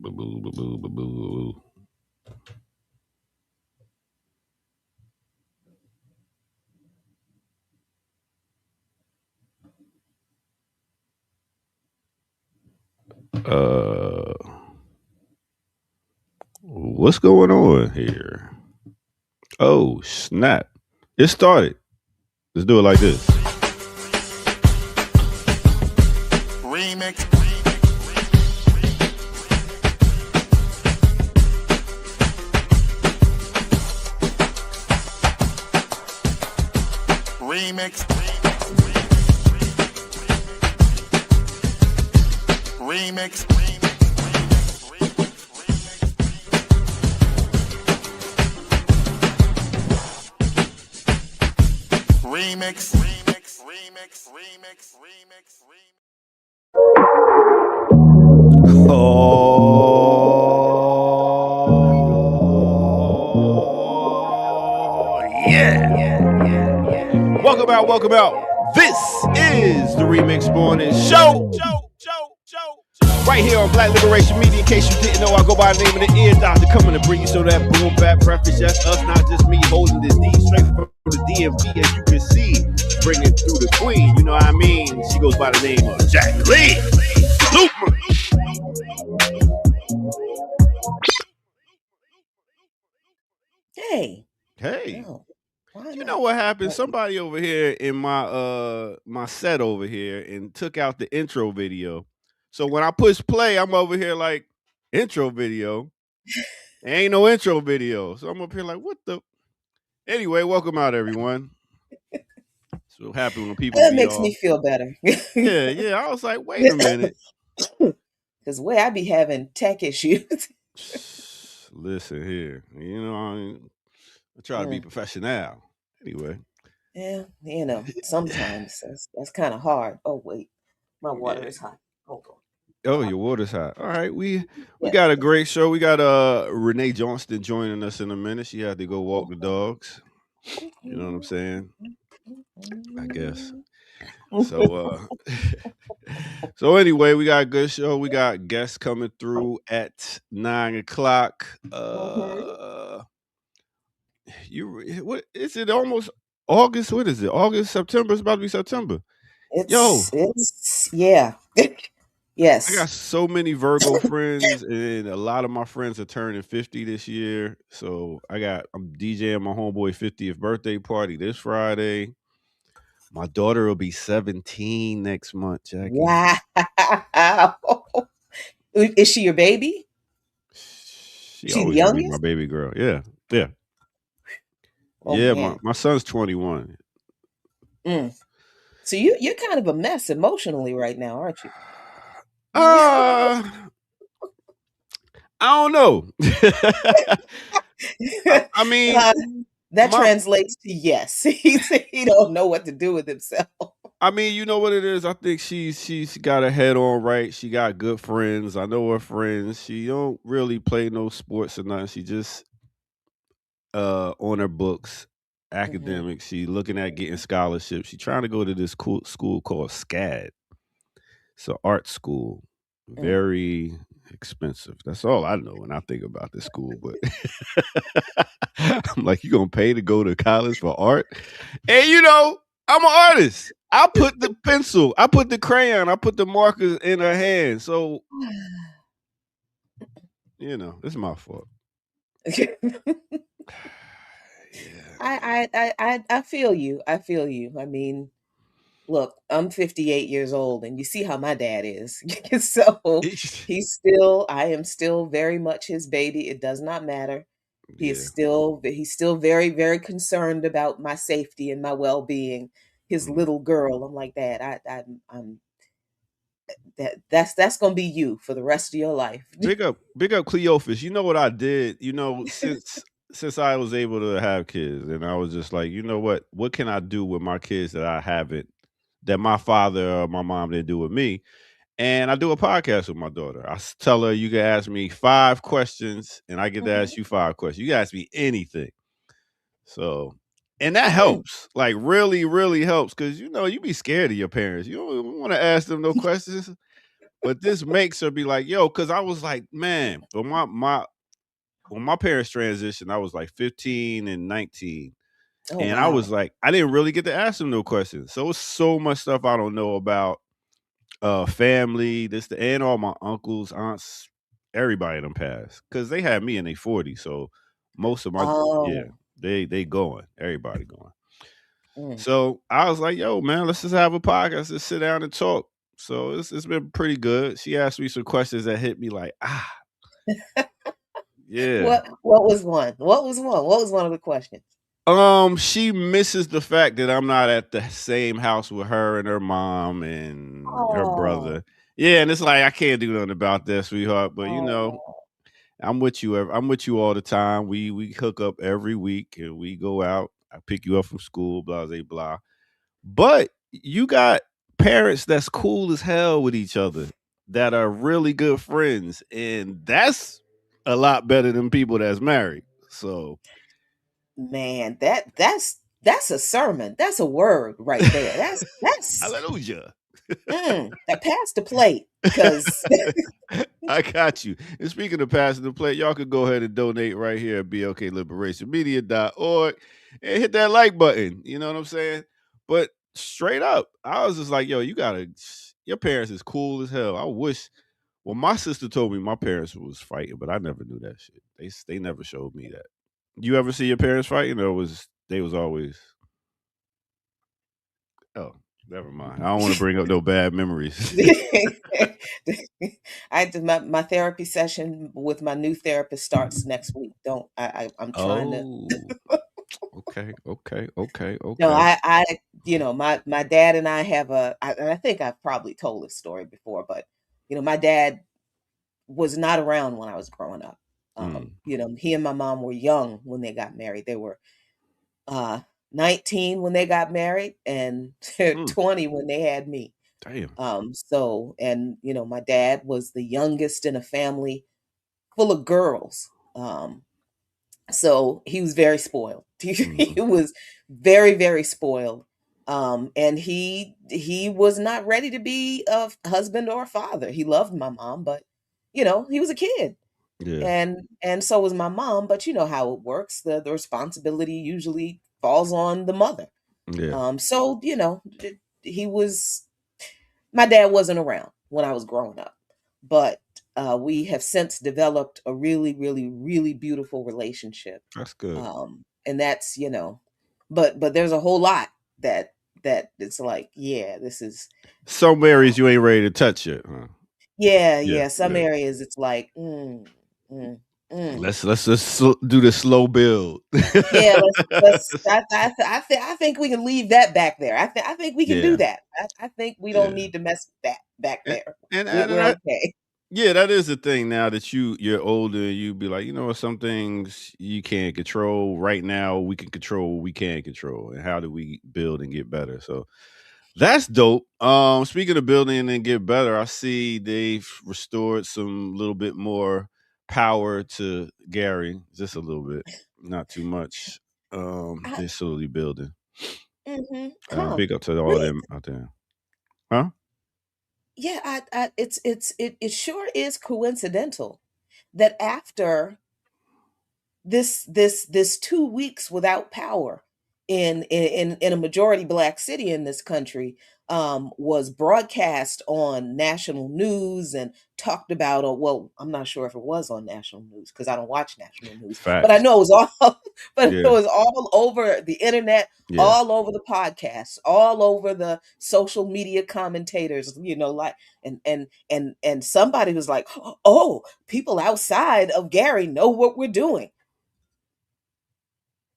Boo, boo, boo, boo, boo, boo. Uh, what's going on here? Oh, snap. It started. Let's do it like this. Remix. Remix. Remix. Remix. Oh, yeah. Welcome out. This is the Remix Morning Show. Right here on Black Liberation Media. In case you didn't know, I go by the name of the Ear Doctor, coming to bring you so that boom bap breakfast. Yes, us, not just me, holding this D straight from the DMV, as you can see, bringing through the queen. You know what I mean? She goes by the name of Jacqueline. Super. Hey. Oh, why you not? know what happened? Somebody over here in my set over here and took out the intro video. So when I push play, I'm over here like intro video. There ain't no intro video. So I'm up here like, what the? Anyway, welcome out, everyone. So happy when people That be makes all. me feel better. Yeah. I was like, wait a minute. Because the way I be having tech issues. Listen here. You know, I try to be professional. Anyway. Yeah, sometimes that's kind of hard. Oh, wait. My water Yeah. is hot. Hold on. Oh, your water's hot. All right, we Yeah. got a great show. We got Renee Johnston joining us in a minute. She had to go walk the dogs. You know what I'm saying? I guess. So so anyway, we got a good show. We got guests coming through at 9:00. What is it? Almost August? What is it? August, September? It's about to be September. It's yeah. Yes. I got so many Virgo friends, and a lot of my friends are turning 50 this year. So I'm DJing my homeboy 50th birthday party this Friday. My daughter will be 17 next month, Jackie. Wow. Is she your baby? She always gonna be my baby girl. Yeah. Oh, yeah, man. my son's 21. So you're kind of a mess emotionally right now, aren't you? I don't know. I mean, that translates to yes. He don't know what to do with himself. I mean, you know what it is. I think she's got her head on right. She got good friends. I know her friends. She don't really play no sports or nothing. She just on her books, academics. She looking at getting scholarships. She trying to go to this cool school called SCAD. It's an art school. Very expensive. That's all I know when I think about this school. But I'm like, you gonna pay to go to college for art? And I'm an artist. I put the pencil, I put the crayon, I put the markers in her hand. So, it's my fault. I feel you. I feel you. I mean, look, I'm 58 years old, and you see how my dad is. So I am still very much his baby. It does not matter. He's still very, very concerned about my safety and my well-being. His little girl. I'm like, Dad, I'm that's gonna be you for the rest of your life. Big up Cleophas. You know what I did? Since I was able to have kids, and I was just like, you know what can I do with my kids that I haven't, that my father or my mom didn't do with me? And I do a podcast with my daughter. I tell her, you can ask me 5 questions, and I get to ask you 5 questions. You can ask me anything. So, and that helps, like really, really helps, because you be scared of your parents. You don't want to ask them no questions. But this makes her be like, yo, because I was like, man, when my parents transitioned, I was like 15 and 19. Oh, And I was wow. like, I didn't really get to ask them no questions. So it's so much stuff I don't know about family, and all my uncles, aunts, everybody them passed. Cause they had me in their 40s. So most of my yeah, Oh. they going. Everybody going. Mm. So I was like, yo, man, let's just have a podcast. Let's sit down and talk. So it's been pretty good. She asked me some questions that hit me like, yeah. What was one? What was one? What was one of the questions? She misses the fact that I'm not at the same house with her and her mom and her Oh. brother. Yeah, and it's like I can't do nothing about that, sweetheart. But Oh. I'm with you. I'm with you all the time. We hook up every week and we go out. I pick you up from school, blah blah blah. But you got parents that's cool as hell with each other that are really good friends, and that's a lot better than people that's married. So Man, that's a sermon. That's a word right there. That's hallelujah. that pass the plate because I got you. And speaking of passing the plate, y'all could go ahead and donate right here at blkliberationmedia.org and hit that like button. You know what I'm saying? But straight up, I was just like, yo, your parents is cool as hell. I wish, well, my sister told me my parents was fighting, but I never knew that shit. They never showed me that. You ever see your parents fighting, or they was always, oh, never mind. I don't want to bring up no bad memories. my therapy session with my new therapist starts next week. Don't I'm trying to Oh. Okay, okay, okay, no, okay. my dad and I have and I think I've probably told this story before, but my dad was not around when I was growing up. Mm, He and my mom were young when they got married. They were uh 19 when they got married and mm, 20 when they had me. damn. And my dad was the youngest in a family full of girls. So he was very spoiled. He Mhm, was very, very spoiled. And he was not ready to be a husband or a father. He loved my mom, but he was a kid. yeah, And so was my mom, but you know how it works. The responsibility usually falls on the mother. yeah. So he was my dad wasn't around when I was growing up, but we have since developed a really, really, really beautiful relationship. That's good. And that's but there's a whole lot that it's like, yeah, this is Some uh, areas you ain't ready to touch yet, huh? yeah, Yeah, yeah. Some yeah. areas it's like, mm. Mm. Let's just do the slow build. Yeah, I think we can leave that back there. I think we can do Yeah, that. I think we don't yeah. need to mess with that back And there. and We're I okay. yeah, that is the thing now that you're older, you be like, you know what, some things you can't control. Right now, we can control what we can control. And how do we build and get better? So that's dope. Speaking of building and get better, I see they've restored some little bit more power to Gary, just a little bit, not too much. I, They're slowly building. huh. Big up to all Really? them out there, huh? Yeah, it sure is coincidental that after this 2 weeks without power in a majority black city in this country was broadcast on national news and talked about, well, I'm not sure if it was on national news because I don't watch national news, but I Facts. know it was all but it Yeah, was all over the internet, yeah. all over the podcasts, all over the social media commentators, like and somebody was like, oh, people outside of Gary know what we're doing.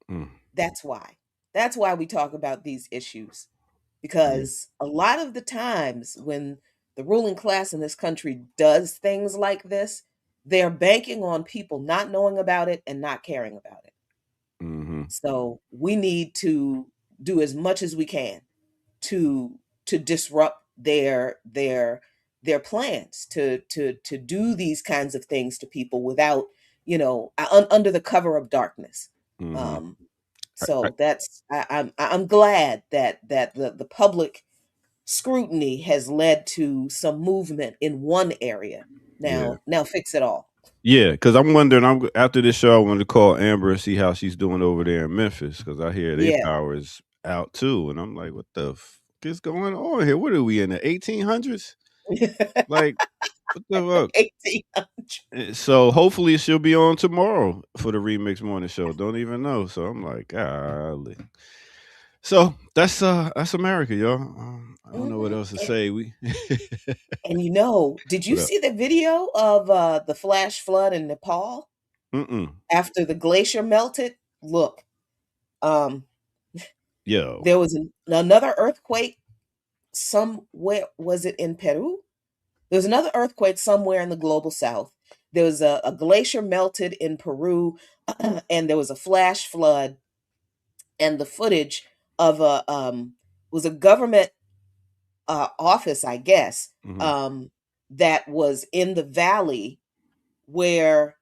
Mm, That's why. That's why we talk about these issues. yeah. Because a lot of the times when the ruling class in this country does things like this, they're banking on people not knowing about it and not caring about it. Mm-hmm. So we need to do as much as we can to disrupt their plans to do these kinds of things to people without under the cover of darkness. Mm-hmm. um I, so that's I'm glad that the public scrutiny has led to some movement in one area. Yeah. Now fix it all. Yeah, because I'm wondering. I'm after this show. I wanted to call Amber and see how she's doing over there in Memphis because I hear their Yeah. power is out too, and I'm like, what the is going on here? What are we in the 1800s? Like, what the fuck? 1800. So hopefully she'll be on tomorrow for the remix morning show. Don't even know. So I'm like, golly. So that's America, y'all. I don't know what Mhm. else to say. We And did you what up? see the video of the flash flood in Nepal Mm-mm. after the glacier melted? Look, um, Yo, there was another earthquake somewhere. Was it in Peru? There was another earthquake somewhere in the global south. There was a glacier melted in Peru, and there was a flash flood, and the footage of a was a government office, I guess, hmm that was in the valley where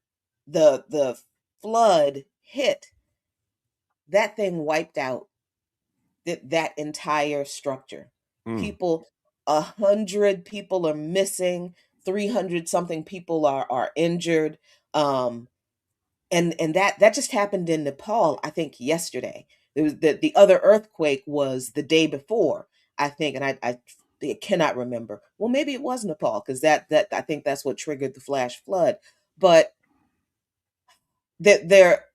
the flood hit. That thing wiped out that entire structure. mm. People, 100 people are missing. 300 something people are injured. Um, and that just happened in Nepal, I think yesterday. There was the other earthquake was the day before, I think, and I cannot remember. Well, maybe it was Nepal because that I think that's what triggered the flash flood. But that there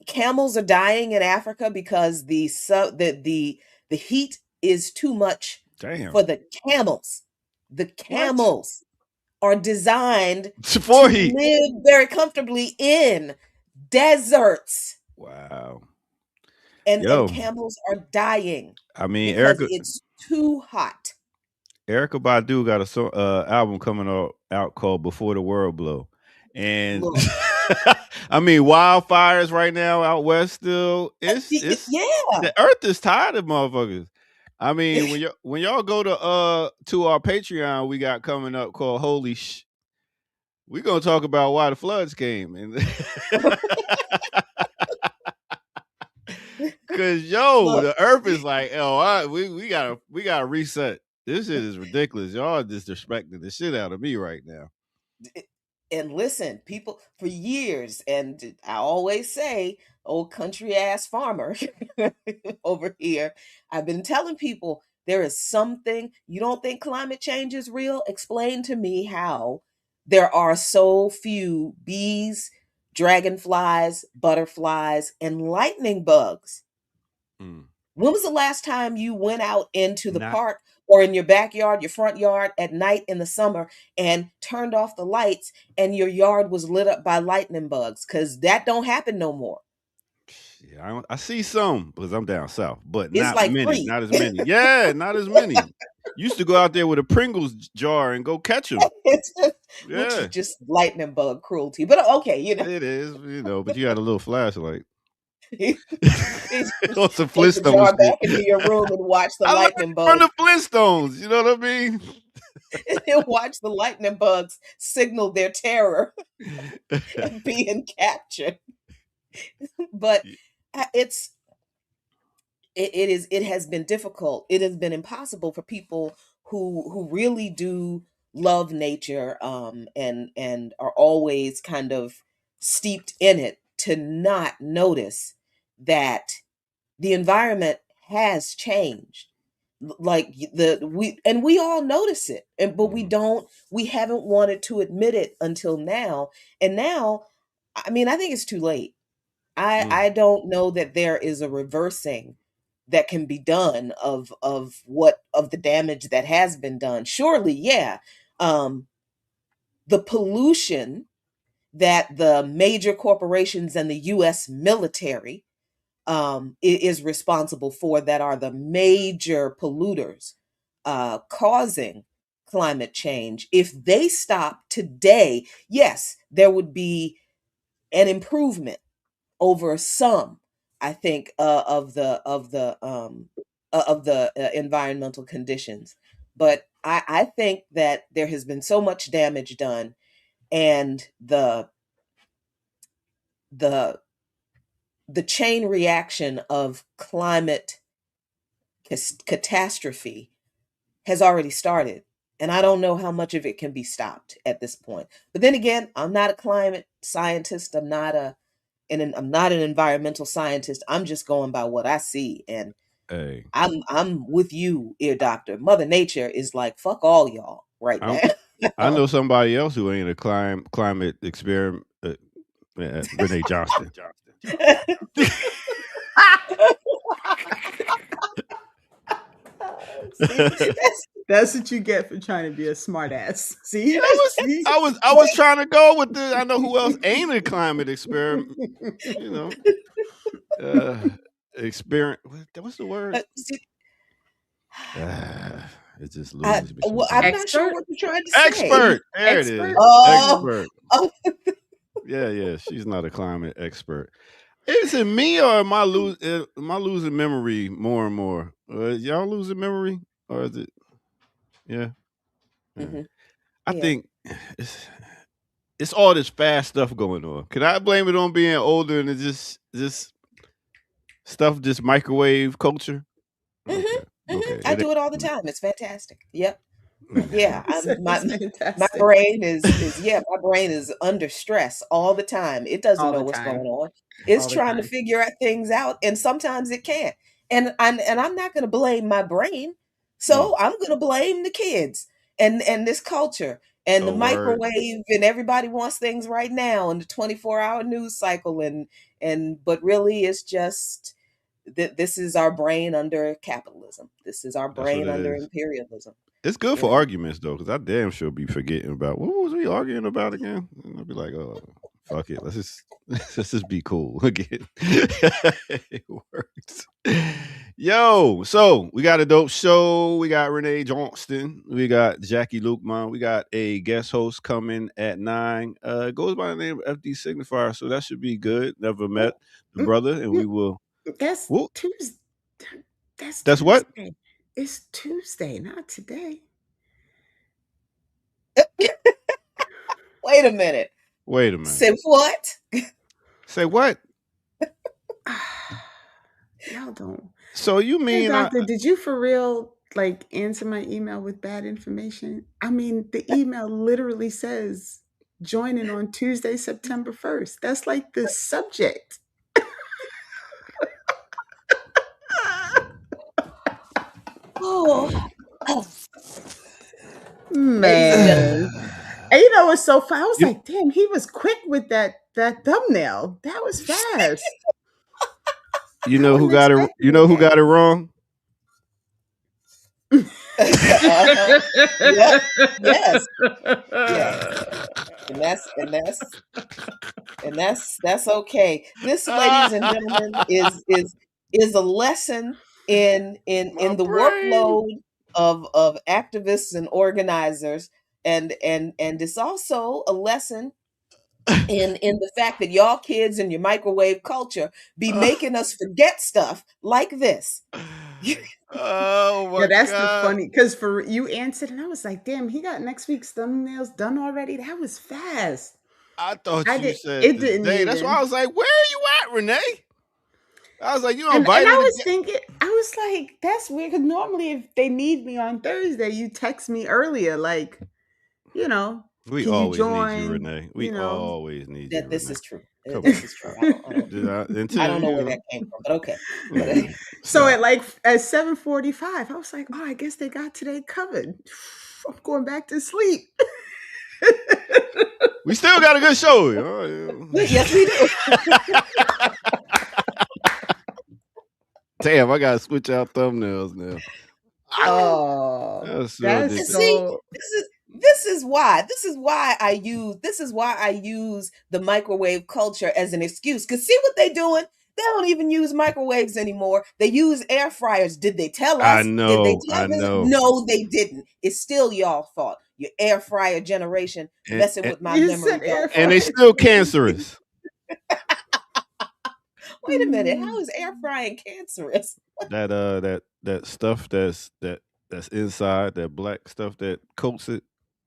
camels are dying in Africa because the heat is too much Damn. for the camels. The What? camels are designed For to heat. live very comfortably in deserts, Wow. and Yo, camels are dying I mean, because it's too hot. Erica Badu got a album coming out called "Before the World Blow," and Look, I mean wildfires right now out west. Still, it's yeah. the Earth is tired of motherfuckers. I mean, when y'all go to our Patreon, we got coming up called "Holy Sh." We gonna talk about why the floods came and cause yo, Look, the Earth is like, oh, we gotta reset. This shit is ridiculous. Y'all disrespecting the shit out of me right now. and listen, people for years, and I always say, old country ass farmer over here, I've been telling people there is something you don't think climate change is real. Explain to me how there are so few bees, dragonflies, butterflies, and lightning bugs. Mm. When was the last time you went out into the Not park or in your backyard, your front yard at night in the summer and turned off the lights and your yard was lit up by lightning bugs? Cause that don't happen no more. yeah, I see some because I'm down south, but It's not like many. three. Not as many. Yeah, not as many. Used to go out there with a Pringles jar and go catch them. It's just, which is Yeah, just lightning bug cruelty. But okay, it is. But you got a little flashlight it's on some take the Flintstones jar shit. back into your room and watch the I learned lightning from bugs the Flintstones. You know what I mean? and watch the lightning bugs signal their terror of being captured. But it's it has been difficult. It has been impossible for people who really do love nature, and are always kind of steeped in it, to not notice that the environment has changed. Like we all notice it, but Mhm. we haven't wanted to admit it until now. And now, I mean, I think it's too late. Mm. I don't know that there is a reversing that can be done of what of the damage that has been done. Surely, yeah. Um, the pollution that the major corporations and the US military is responsible for, that are the major polluters causing climate change. If they stop today, yes, there would be an improvement over some, I think, of the environmental conditions. But I think that there has been so much damage done, and the the chain reaction of climate catastrophe has already started. And I don't know how much of it can be stopped at this point. But then again, I'm not a climate scientist. I'm not an environmental scientist. I'm just going by what I see. And Hey, I'm with you, ear doctor. Mother Nature is like, fuck all y'all right I'm, now. I know somebody else who ain't a climate experiment. Renee Johnston. See, That's what you get for trying to be a smart ass. See? I was See? I was trying to go with the. I know who else ain't a climate experiment. You know, uh, experiment. What's the word? see, It just loses me well, I'm sometimes. not sure Expert? what you're trying to say. Expert. There it Expert? is. Oh, Expert. oh, Yeah. She's not a climate expert. Is it me or am I losing memory more and more? Y'all losing memory, or is it? Yeah. Yeah. mhm, I yeah. think it's it's all this fast stuff going on. Can I blame it on being older and it's just stuff, just microwave culture? Mhm, Okay. mhm. Okay. I It do it all the ain't. time. It's fantastic. Yep. Okay. Yeah, He said my it's my fantastic. brain is yeah, my brain is under stress all the time. It doesn't All know the what's going time. on. It's All the trying to time. figure out things out, and sometimes it can't. And I'm not going to blame my brain. Mm. So I'm going to blame the kids and this culture and the Oh, word. microwave, and everybody wants things right now, and the 24-hour news cycle, and but really it's just that this is our brain under capitalism. This is our That's what brain it under is. imperialism. It's good You for know. arguments though, because I damn sure be forgetting about what was we arguing about again. And I'll be like, oh, fuck it, let's just let's just be cool again. It works. Yo, so we got a dope show. We got Renee Johnston. We got Jackie Lukeman. We got a guest host coming at 9. It goes by the name of FD Signifier, so that should be good. Never met the Mm, brother, and mm, we will. That's Whoop. Tuesday. That's That's what? Tuesday. It's Tuesday, not today. Wait a minute. Wait a minute. Say what? Say what? Y'all don't. So you Hey, mean I? doctor, did you for real like answer my email with bad information? I mean, the email literally says joining on Tuesday, September 1st. That's like the subject. Oh, ladies and gentlemen. Man. And you know what's so fun? I was You, like, damn, he was quick with that thumbnail. That was fast. you I know who wasn't got it? You expecting know who that. got it wrong? Uh-huh. Yep. Yes. Yes. And that's okay. This, ladies and gentlemen, is a lesson My in the brain. workload of activists and organizers, and it's also a lesson in the fact that y'all kids and your microwave culture be making us forget stuff like this. Oh Yeah, my that's the god! funny because for you answered, and I was like, damn, he got next week's thumbnails done already. That was fast. I thought I you did said it didn't today. That's why I even. was like, "Where are you at, Renee?" I was like, "You And I invited was again?" thinking, I was like, that's weird. Because normally, if they need me on Thursday, you text me earlier, like, you know, We can you always need you, join? Renee. We You know, always need you, That this Renee. is true. Come This on. is true. I Until don't know where that you came from, but okay. But know, so stop. at 7:45, I was like, oh, I guess they got today covered. I'm going back to sleep. We still got a good show. Oh, yes, we do. damn, I gotta switch out thumbnails now. Ah, Oh, that's so that's And ridiculous. see, so. this is why I use the microwave culture as an excuse. Cause see what they doing? They don't even use microwaves anymore. They use air fryers. Did they tell I us? Did they know, tell I us? know. No, they didn't. It's still y'all fault. Your air fryer generation And, messing and with my You said memory air gulls. and they fryer. still cancerous. Wait a minute. How is air frying cancerous? That stuff that's inside, that black stuff that coats it.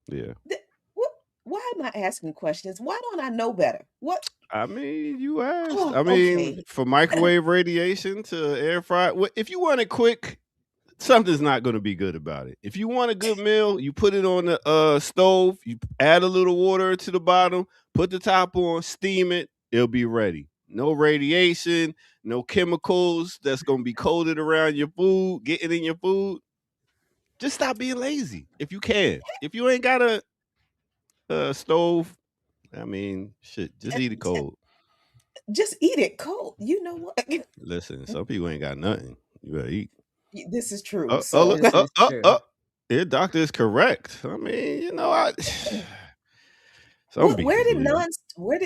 Yeah. Th- what? Why am I asking questions? Why don't I know better? What? I mean, you asked. Oh, I mean, okay. for microwave radiation to air fry. If you want it quick, something's not going to be good about it. If you want a good meal, you put it on the stove, you add a little water to the bottom, put the top on, steam it, it'll be ready. No radiation, no chemicals that's going to be coated around your food, getting in your food. Just stop being lazy if you can. If you ain't got a stove, I mean, shit, just eat it cold. Just eat it cold. You know what? Listen, some people ain't got nothing. You better eat. This is true. Uh, uh, So, This is true. Your doctor is correct. I mean, some where people did here.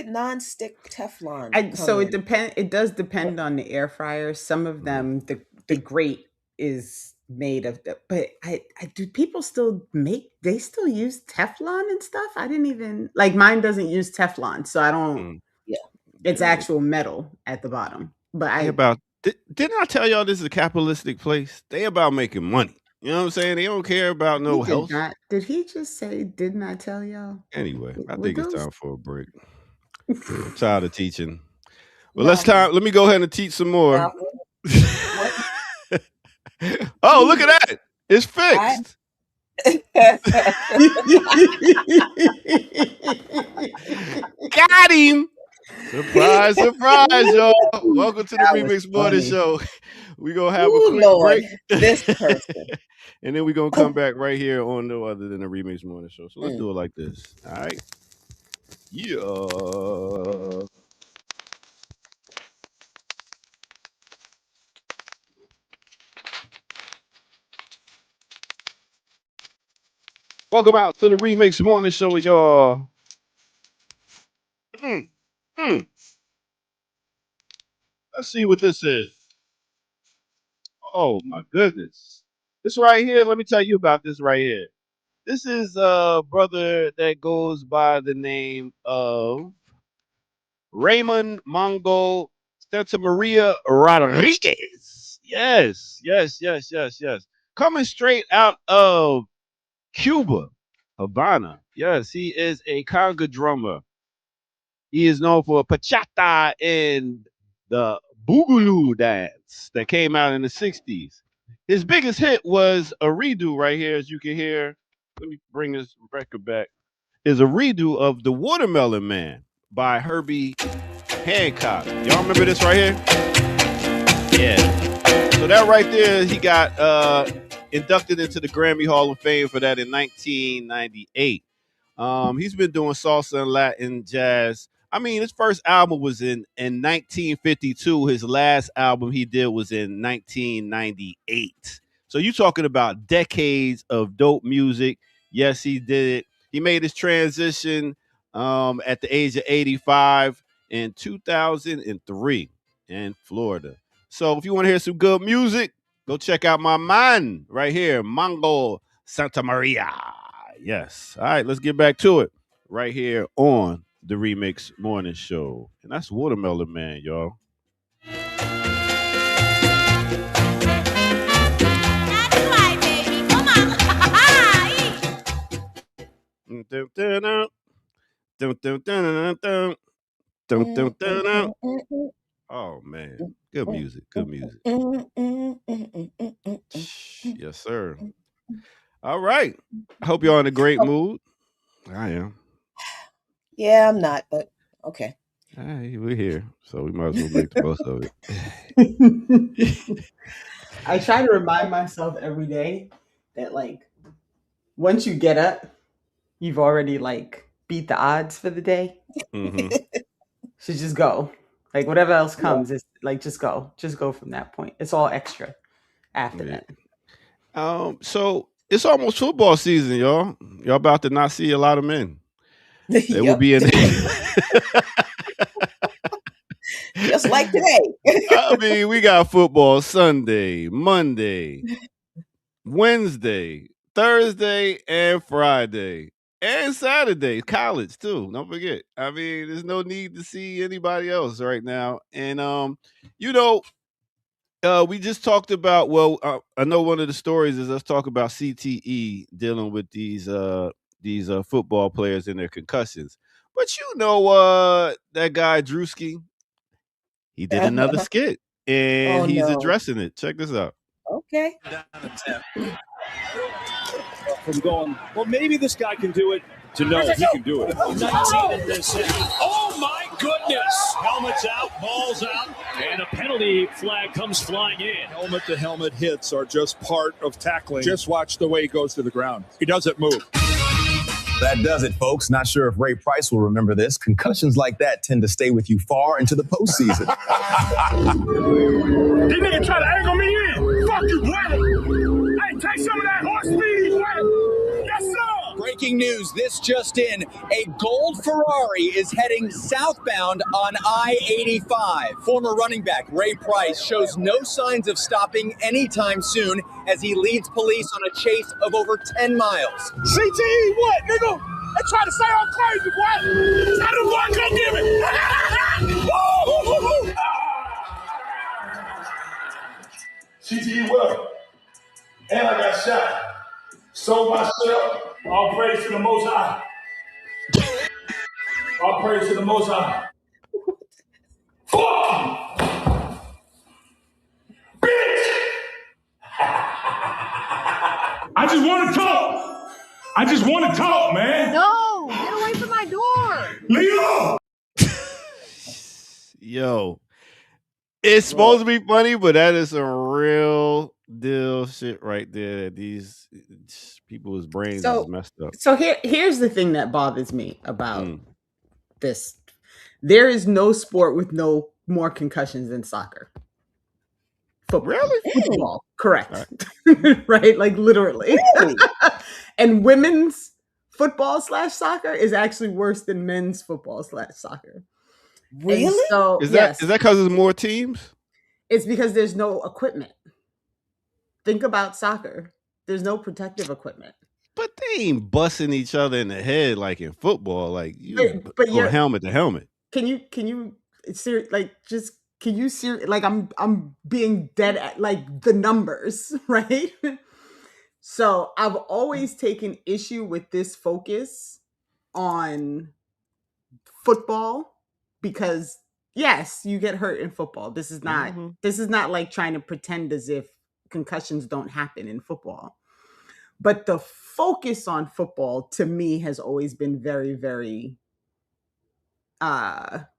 non-stick Teflon come So it in? depend. It does What? depend on the air fryer. Some of Mhm. them, the It, grate is made of. But I do people still make? They still use Teflon and stuff. I didn't even like mine. Doesn't use Teflon, so I don't. Mm, yeah. It's yeah, actual metal at the bottom. But they I about. Didn't I tell y'all this is a capitalistic place? They about making money. You know what I'm saying? They don't care about he no did health. not. Did he just say? Didn't I tell y'all? Anyway, I Were think it's those? time for a break. I'm tired of teaching. Well, Now, let me go ahead and teach some more. now, what? Oh, look at that! It's I fixed. Got him. Surprise, surprise, y'all. Welcome to the That was Remix Morning funny. Show. We're going to have a Oh quick Lord, break. this person. And then we're going to come back right here on No Other Than the Remix Morning Show. So let's Mm. do it like this. All right. Yeah. Welcome out to the Remix Morning Show, y'all. Mm, mm. Let's see what this is. Oh, my goodness. This right here, let me tell you about this right here. This is a brother that goes by the name of Raymond Mongo Santa Maria Rodriguez. Yes, yes, yes, yes, yes. Coming straight out of Cuba, Havana. Yes, he is a conga drummer. He is known for bachata and the boogaloo dance that came out in the 60s. His biggest hit was a redo right here, as you can hear. Let me bring this record back. Is a redo of The Watermelon Man by Herbie Hancock. Y'all remember this right here? Yeah. So that right there, he got inducted into the Grammy Hall of Fame for that in 1998. He's been doing salsa and Latin jazz. I mean, his first album was in 1952. His last album he did was in 1998. So you talking about decades of dope music. Yes, he did it. He made his transition at the age of 85 in 2003 in Florida. So if you want to hear some good music, go check out my man right here, Mongo Santa Maria. Yes. All right, let's get back to it right here on the Remix Morning Show. And that's Watermelon Man, y'all. That's right, baby. Come on. Dun, dun, dun, dun. Dun, dun, dun, dun, dun. Dun, dun, Mm, mm, dun, dun. mm, mm, mm, Oh, man. mm, Good mm, music. mm, Good music. mm, mm, mm, mm, mm, mm, mm, mm, Yes, sir. mm, All right. I hope mm. y'all in a great Oh, mood. I am. yeah, I'm not, but okay. All right, we're here. So we might as well make the most of I try to remind myself every day that like once you get up, you've already like beat the odds for the day. it. So just go. Like whatever else Yeah. comes, it's like just go. Just go from that point. It's all extra after Yeah. that. So it's almost football season, y'all. Y'all about to not see a lot of men. They will Yep. be in. Just like today. I mean, we got football Sunday, Monday, Wednesday, Thursday, and Friday. And Saturday, college too. Don't forget. I mean, there's no need to see anybody else right now. And you know, we just talked about. Well, I know one of the stories is us talk about CTE dealing with these football players and their concussions. But you know, that guy Drewski, he did another skit and Oh he's no. addressing it. Check this out. Okay. From going, well, maybe this guy can do it, to know he can do it. 19 in this half. Oh, my goodness. Helmet's out, ball's out, and a penalty flag comes flying in. Helmet-to-helmet hits are just part of tackling. Just watch the way he goes to the ground. He doesn't move. That does it, folks. Not sure if Ray Price will remember this. Concussions like that tend to stay with you far into the postseason. This nigga try to angle me in. Fuck you, boy. Hey, take some of that horse speed, boy. Yes, sir. Breaking news, this just in. A gold Ferrari is heading southbound on I-85. Former running back Ray Price shows no signs of stopping anytime soon as he leads police on a chase of over 10 miles. CTE what, nigga? They try to say I'm crazy, boy. Tell the boy come get me. Woo, woo, woo, woo. CTE what? And I got shot. Sold myself. All praise to the Most High. All praise to the Most High. Fuck you! Bitch! I just want to talk. I just want to talk, man. No, get away from my door. Leo! Yo, it's supposed to be funny, but that is some real deal shit right there. These people's brains So- is messed up. So here's the thing that bothers me about Mm. this. There is no sport with no more concussions than soccer. Football. Really? Football. Correct. Right? Like literally. Really? And women's football/soccer is actually worse than men's football/soccer. And Really? so Is yes, that because there's more teams? it's because there's no equipment. Think about soccer. There's no protective equipment. But they ain't busting each other in the head like in football. Like you But go you're- helmet to helmet. Can you like I'm being dead at like the numbers, right? So I've always taken issue with this focus on football because yes, you get hurt in football. This is not like trying to pretend as if concussions don't happen in football. But the focus on football to me has always been very, very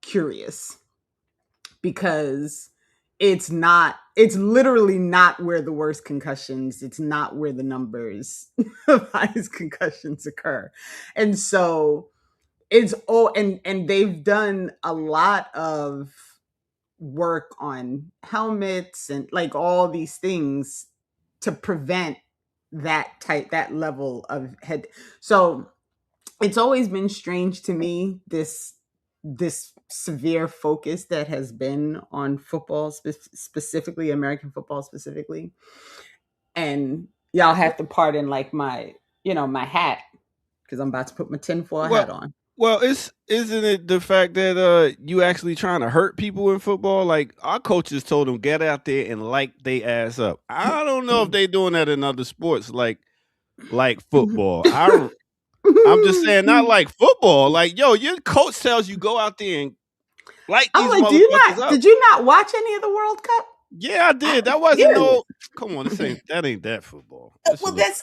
curious because it's literally not where the worst concussions, it's not where the numbers of highest concussions occur. And so it's and they've done a lot of work on helmets and like all these things to prevent that level of head. So it's always been strange to me this severe focus that has been on football, specifically American football specifically. And y'all have to pardon like my hat because I'm about to put my tinfoil hat on. Well, isn't it the fact that you actually trying to hurt people in football? Like our coaches told them get out there and light they ass up. I don't know if they doing that in other sports like football. I'm just saying not like football. Like yo, your coach tells you go out there and light these I'm like, motherfuckers up. did you not watch any of the World Cup? Yeah, I did. That wasn't no. Come on, that ain't that football. Well, there's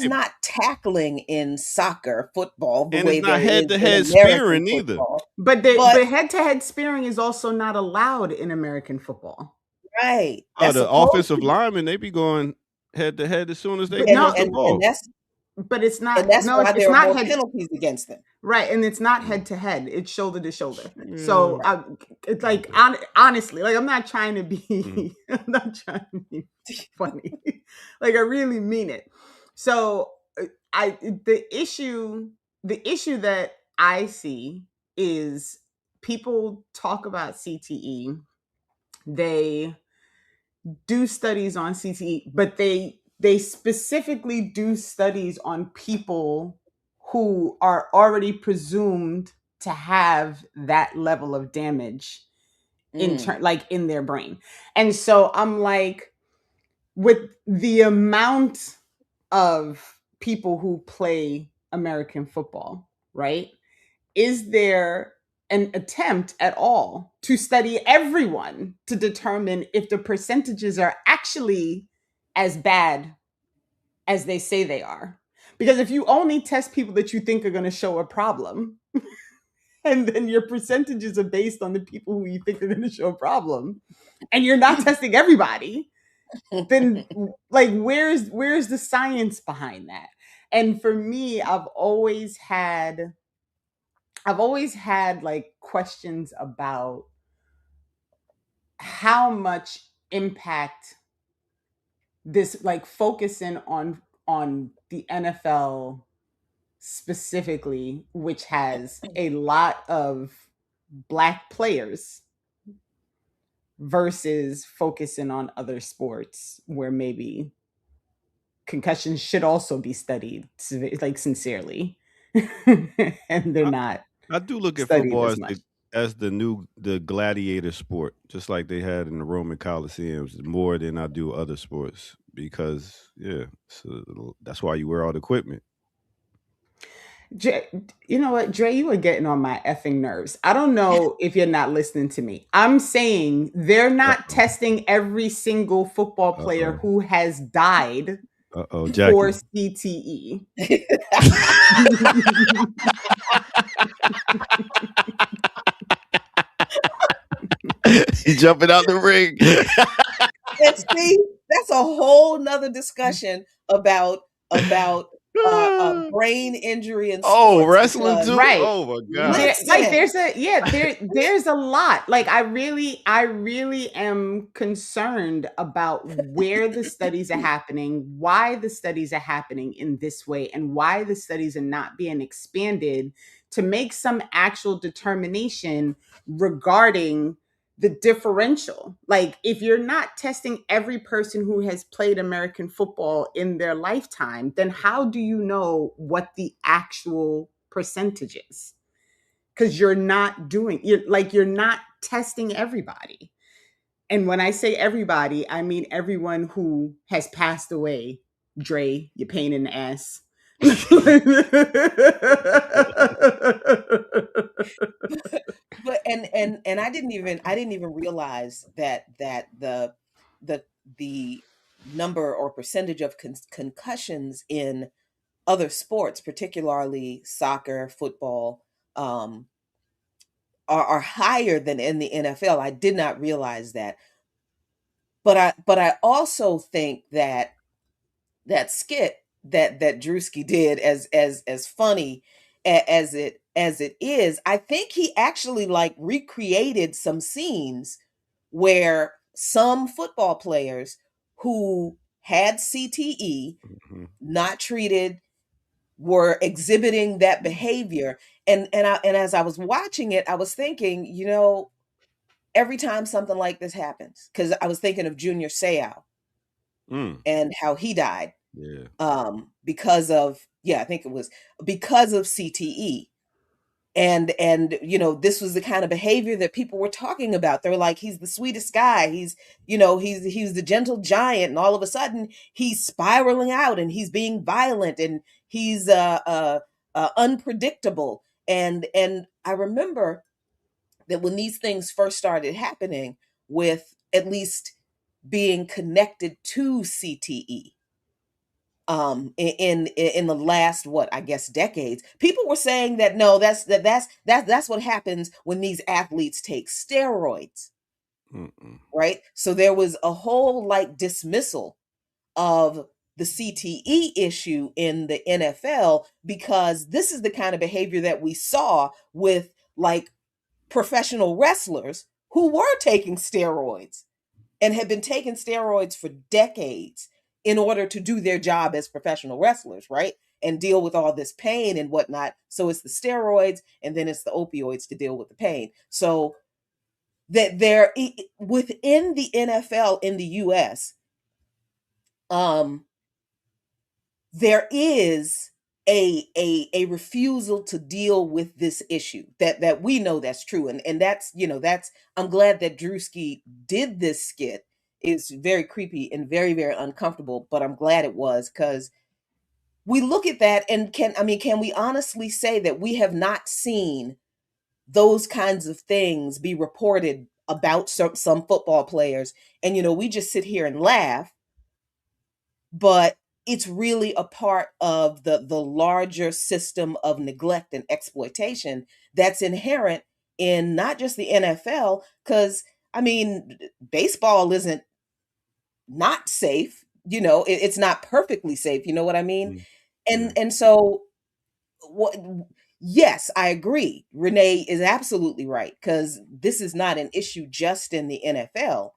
not tackling in soccer, football, the and way it's not there is head to in head American spearing either. football. But head-to-head spearing is also not allowed in American football. Right. Oh, That's the supposed offensive to- linon, they be going head to head as soon as they But get no, off the ball. But it's not. And that's no, why it's there are not more head, penalties against them. right, and it's not head to head. It's shoulder to shoulder. So it's like honestly, like I'm not trying to be, I'm not trying to be funny. Like I really mean it. So the issue that I see is people talk about CTE. They do studies on CTE, but they specifically do studies on people who are already presumed to have that level of damage like in their brain. And so I'm like, with the amount of people who play American football, right? Is there an attempt at all to study everyone to determine if the percentages are actually as bad as they say they are. Because if you only test people that you think are going to show a problem, and then your percentages are based on the people who you think are going to show a problem, and you're not testing everybody, then like where's the science behind that? And for me, I've always had like questions about how much impact this, like focusing on the NFL specifically, which has a lot of black players, versus focusing on other sports where maybe concussions should also be studied like sincerely, and they're I, not I do look at studied football as as much. the gladiator sport, just like they had in the Roman Colosseums, more than I do other sports because yeah, so that's why you wear all the equipment. You know what, Dre, you are getting on my effing nerves. I don't know if you're not listening to me. I'm saying they're Uh not oh, testing every single football uh player oh, who has died for Jackie, CTE. he jumping out the ring. And see, that's a whole nother discussion about brain injury in Oh, sports wrestling because too. Right. Oh my god. There, like listen, there's a lot. Like I really am concerned about where the studies are happening, why the studies are happening in this way, and why the studies are not being expanded to make some actual determination regarding the differential. Like, if you're not testing every person who has played American football in their lifetime, then how do you know what the actual percentage is? Because you're not testing everybody. And when I say everybody, I mean everyone who has passed away. Dre, you pain in the ass. but and I didn't even realize that the the number or percentage of concussions in other sports, particularly soccer, football, um, are higher than in the NFL. I did not realize that. But I also think that that skit that Drewski did, as funny as it is, I think he actually like recreated some scenes where some football players who had CTE, Mhm. not treated, were exhibiting that behavior. And as I was watching it, I was thinking, every time something like this happens, because I was thinking of Junior Seau Mm, and how he died, yeah. because of, yeah, I think it was because of CTE. And this was the kind of behavior that people were talking about. They were like, he's the sweetest guy, he's the gentle giant, and all of a sudden he's spiraling out and he's being violent and he's unpredictable. And I remember that when these things first started happening, with at least being connected to CTE, in the last, what, I guess, decades, people were saying that no, that's what happens when these athletes take steroids, Mm-mm. right? So there was a whole like dismissal of the CTE issue in the NFL, because this is the kind of behavior that we saw with like professional wrestlers who were taking steroids and had been taking steroids for decades in order to do their job as professional wrestlers, right? And deal with all this pain and whatnot. So it's the steroids and then it's the opioids to deal with the pain. So that within the NFL in the US, um, there is a refusal to deal with this issue, that we know that's true. And that's I'm glad that Drewski did this skit. It's very creepy and very, very uncomfortable, but I'm glad it was, because we look at that and can we honestly say that we have not seen those kinds of things be reported about some football players? And we just sit here and laugh, but it's really a part of the larger system of neglect and exploitation that's inherent in not just the NFL, because I mean, baseball isn't not safe, it's not perfectly safe, you know what I mean? Mm, yeah. And so what yes, I agree. Renee is absolutely right, because this is not an issue just in the NFL,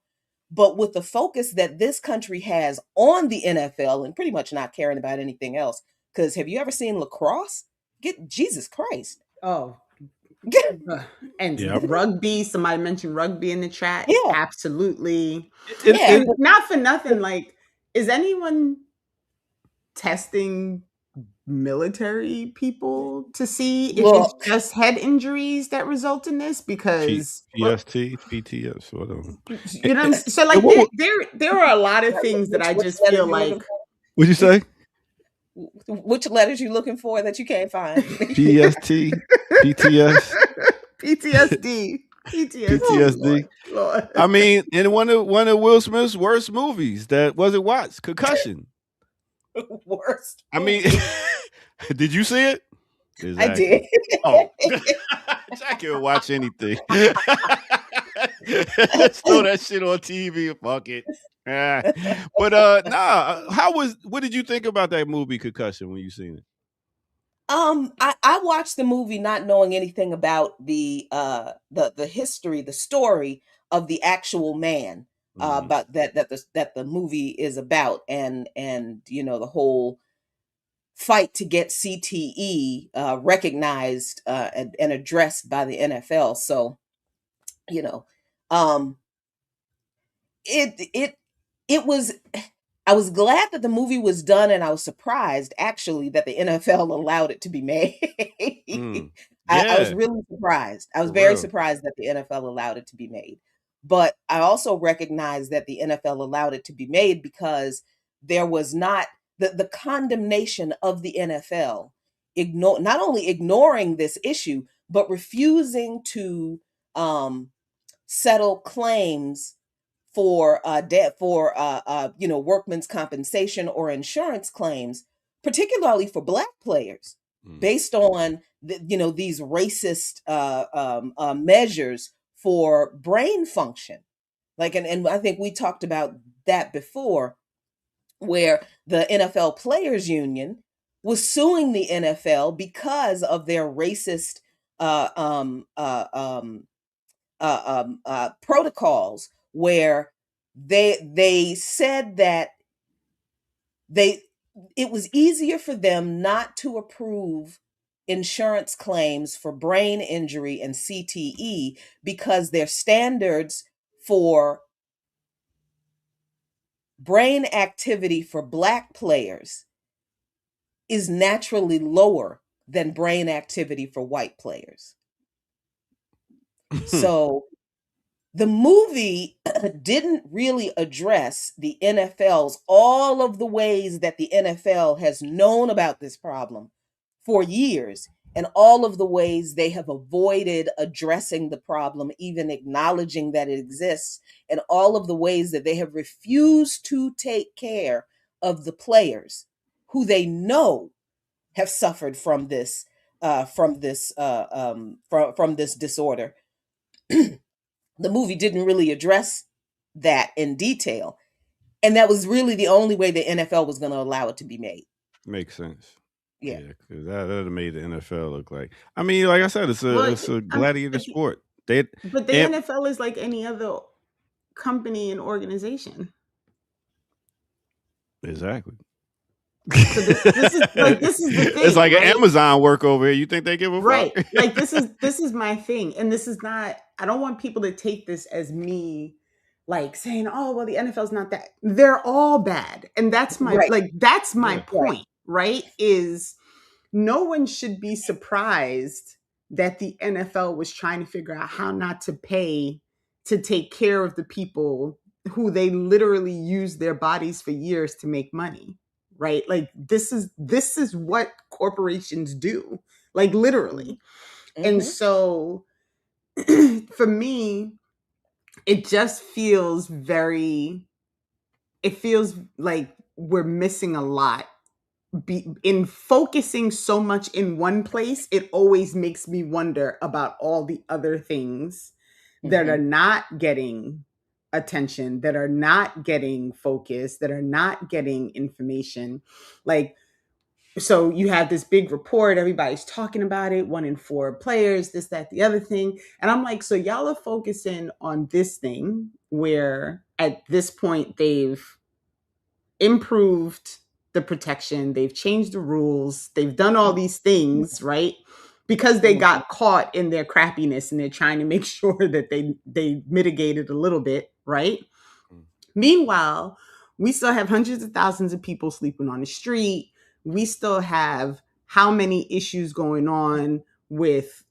but with the focus that this country has on the NFL and pretty much not caring about anything else. Because have you ever seen lacrosse? Get Jesus Christ. Oh, and Yeah. rugby. Somebody mentioned rugby in the chat. Yeah, Absolutely. yeah, And but not for nothing, like, is anyone testing military people to see if it's look, just head injuries that result in this? Because PST, PTS, whatever. you know what I'm saying? So like there are a lot of things that I which just letters feel you looking like for? What'd you say? Which letters you looking for that you can't find? PST, PTS, PTSD. Oh, PTSD, PTSD. Lord. Lord. I mean, in one of Will Smith's worst movies that wasn't watched, Concussion. worst. I mean, did you see it? I Exactly. did. Oh, I can watch anything. Just throw that shit on TV. Fuck it. Ah. But nah. What did you think about that movie Concussion when you seen it? I watched the movie not knowing anything about the history, the story of the actual man, Mm, but that the movie is about, and the whole fight to get CTE recognized and addressed by the NFL. So you know, um, it was I was glad that the movie was done, and I was surprised actually that the NFL allowed it to be made. mm. I was Yeah, really surprised. I was for very real. surprised that the NFL allowed it to be made. But I also recognize that the NFL allowed it to be made because there was not the condemnation of the NFL, not only ignoring this issue, but refusing to um, settle claims for debt for workman's compensation or insurance claims, particularly for black players, Mm, based on these racist measures for brain function. Like, and I think we talked about that before, where the NFL Players Union was suing the NFL because of their racist uh, um, uh, um, protocols, where they said that they it was easier for them not to approve insurance claims for brain injury and CTE because their standards for brain activity for black players is naturally lower than brain activity for white players. So the movie didn't really address the NFL's all of the ways that the NFL has known about this problem for years, and all of the ways they have avoided addressing the problem, even acknowledging that it exists, and all of the ways that they have refused to take care of the players who they know have suffered from this disorder. The movie didn't really address that in detail. And that was really the only way the NFL was going to allow it to be made. makes sense. Yeah. Yeah, because that would have made the NFL look like. I mean, like I said, it's a Well, it's a gladiator sport. They but the and NFL is like any other company and organization. exactly. So this is the thing, It's like an right? Amazon work over here. You think they give a Right. fuck? Like this is my thing. And this is not, I don't want people to take this as me like saying, "Oh, well the NFL's not that." They're all bad. And that's my Right. that's my Yeah. Right. point, right? Is no one should be surprised that the NFL was trying to figure out how not to pay to take care of the people who they literally use their bodies for years to make money, right? Like this is what corporations do, like literally. And Mm-hmm. so for me, it just feels very, it feels like we're missing a lot. In focusing so much in one place, it always makes me wonder about all the other things that are not getting attention, that are not getting focus, that are not getting information. Like, so you have this big report, everybody's talking about it, 1 in 4 players, this, that, the other thing. And I'm like, so y'all are focusing on this thing where at this point they've improved the protection, they've changed the rules, they've done all these things, right? Because they got caught in their crappiness and they're trying to make sure that they mitigate it a little bit, right? Meanwhile, we still have hundreds of thousands of people sleeping on the street. We still have how many issues going on with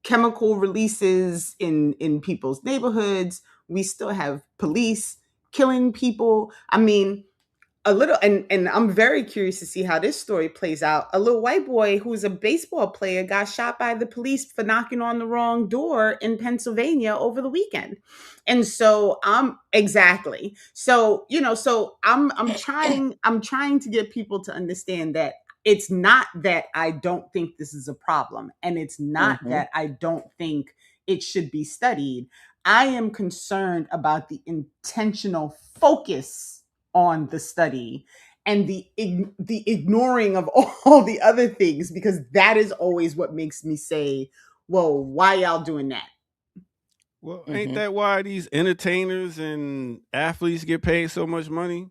chemical releases in people's neighborhoods. We still have police killing people. I mean, a little, and I'm very curious to see how this story plays out. A little white boy who's a baseball player got shot by the police for knocking on the wrong door in Pennsylvania over the weekend. And so I'm exactly. So, so I'm trying to get people to understand that it's not that I don't think this is a problem, and it's not that I don't think it should be studied. I am concerned about the intentional focus on the study and the ignoring of all the other things, because that is always what makes me say, whoa, why y'all doing that? Well, ain't that why these entertainers and athletes get paid so much money?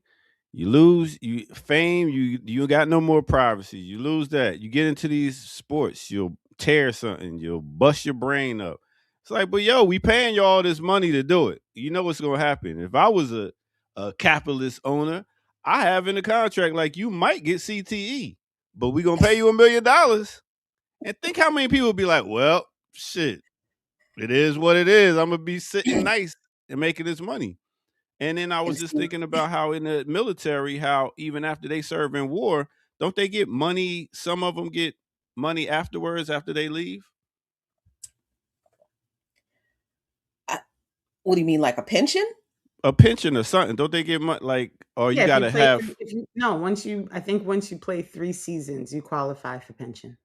You lose you fame, you got no more privacy. You lose that. You get into these sports, you'll tear something, you'll bust your brain up. It's like, but yo, we paying you all this money to do it. You know what's gonna happen. If I was a capitalist owner, I have in the contract like you might get CTE, but we gonna pay you $1 million. And think how many people would be like, well, shit, it is what it is. I'm gonna be sitting nice and making this money. And then I was just thinking about how in the military, how even after they serve in war, don't they get money? Some of them get money afterwards after they leave. What do you mean, like a pension? A pension or something. Don't they get money? Like, or you Yeah, got to have. no, I think once you play 3 seasons, you qualify for pension.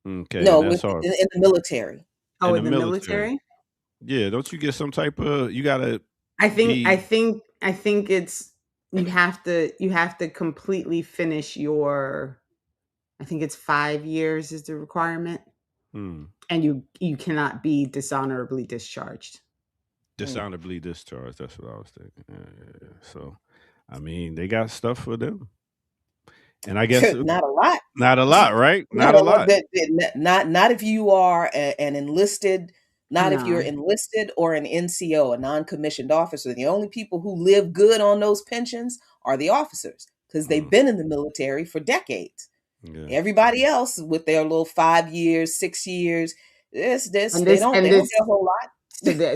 Okay, No, and that's hard. in the military. Oh, In the in the military? Yeah, don't you get some type of? You got to I think be. it's you have to completely finish your, I think it's 5 years is the requirement. And you cannot be dishonorably discharged. Dishonorably discharged. That's what I was thinking. Yeah. So, I mean, they got stuff for them, and I guess Not a lot. not a lot, right? Not Not a a lot. lot. Not if you are an enlisted. Not if you're No. enlisted or an NCO, a non-commissioned officer. The only people who live good on those pensions are the officers, because they've been in the military for decades. Yeah. Everybody else with their little 5 years, 6 years, they don't get a whole lot.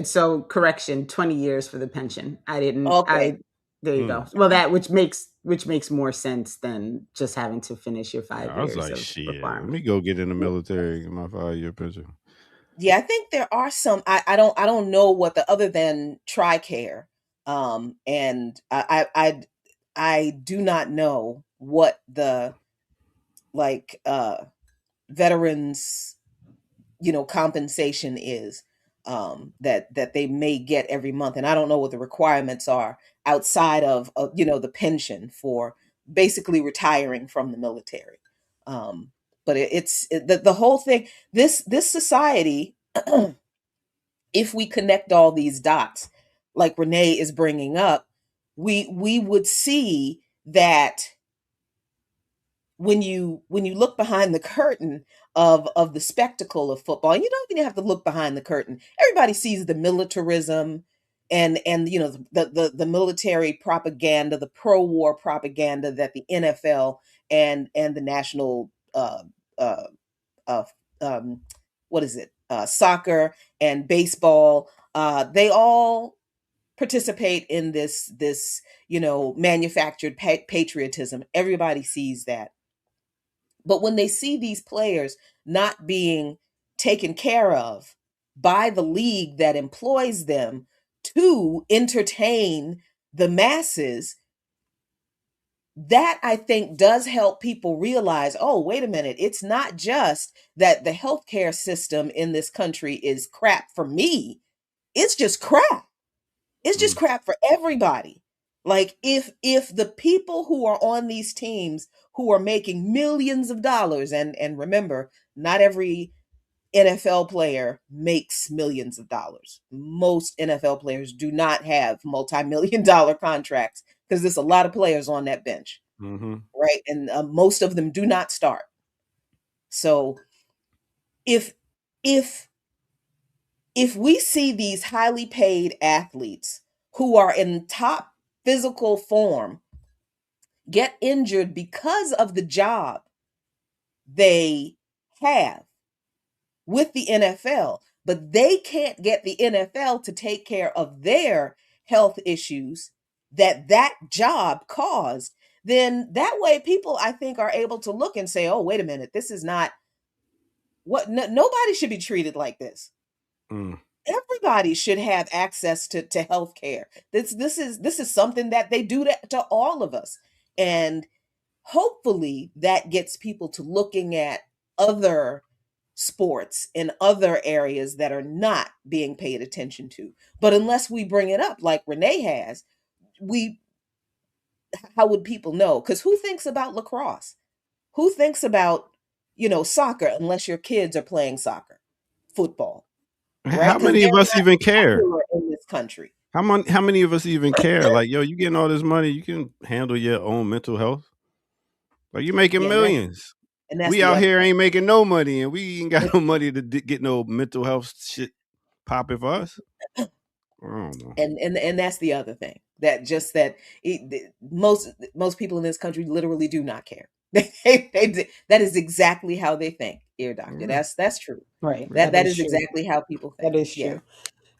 So correction, 20 years for the pension. Okay. There you go. Well, that which makes more sense than just having to finish your 5 I was years like, of shit, requirement. let me go get in the military, get my 5-year pension. Yeah, I think there are some. I don't know what the other than TRICARE, and I do not know what the like veterans compensation is, that they may get every month, and I don't know what the requirements are outside of the pension for basically retiring from the military. But the whole thing. This society, if we connect all these dots, like Renee is bringing up, we would see that when you look behind the curtain of the spectacle of football, and you don't even have to look behind the curtain. Everybody sees the militarism and the military propaganda, the pro-war propaganda that the NFL and the national uh, uh, um, what is it? Soccer and baseball. They all participate in this manufactured patriotism. Everybody sees that. But when they see these players not being taken care of by the league that employs them to entertain the masses, that I think does help people realize, oh, wait a minute, it's not just that the healthcare system in this country is crap for me. It's just crap. It's just Mm. crap for everybody. Like if the people who are on these teams who are making millions of dollars, and remember, not every NFL player makes millions of dollars. Most NFL players do not have multi-million dollar contracts because there's a lot of players on that bench, Mm-hmm. right? And most of them do not start. So if if if we see these highly paid athletes who are in top physical form get injured because of the job they have with the NFL, but they can't get the NFL to take care of their health issues that job caused, then that way people, I think, are able to look and say, oh, wait a minute, this is not what nobody should be treated like this. Mm. Everybody should have access to health care. This is something that they do to all of us. And hopefully that gets people to looking at other sports in other areas that are not being paid attention to. But unless we bring it up like Renee has, we how would people know? Because who thinks about lacrosse? Who thinks about, soccer unless your kids are playing soccer, football, right? How Because many they're of us not even care? popular in this country. How many of us even care? Like, yo, you getting all this money, you can handle your own mental health. Like, you making Yeah, millions. and that's We the out other here thing. ain't making no money, and we ain't got no money to get no mental health shit popping for us. I don't know. And that's the other thing, that just that most people in this country literally do not care. That is exactly how they think, ear doctor. Yeah, That's true. Right. yeah. That That is is true. exactly how people That think. is Yeah. true.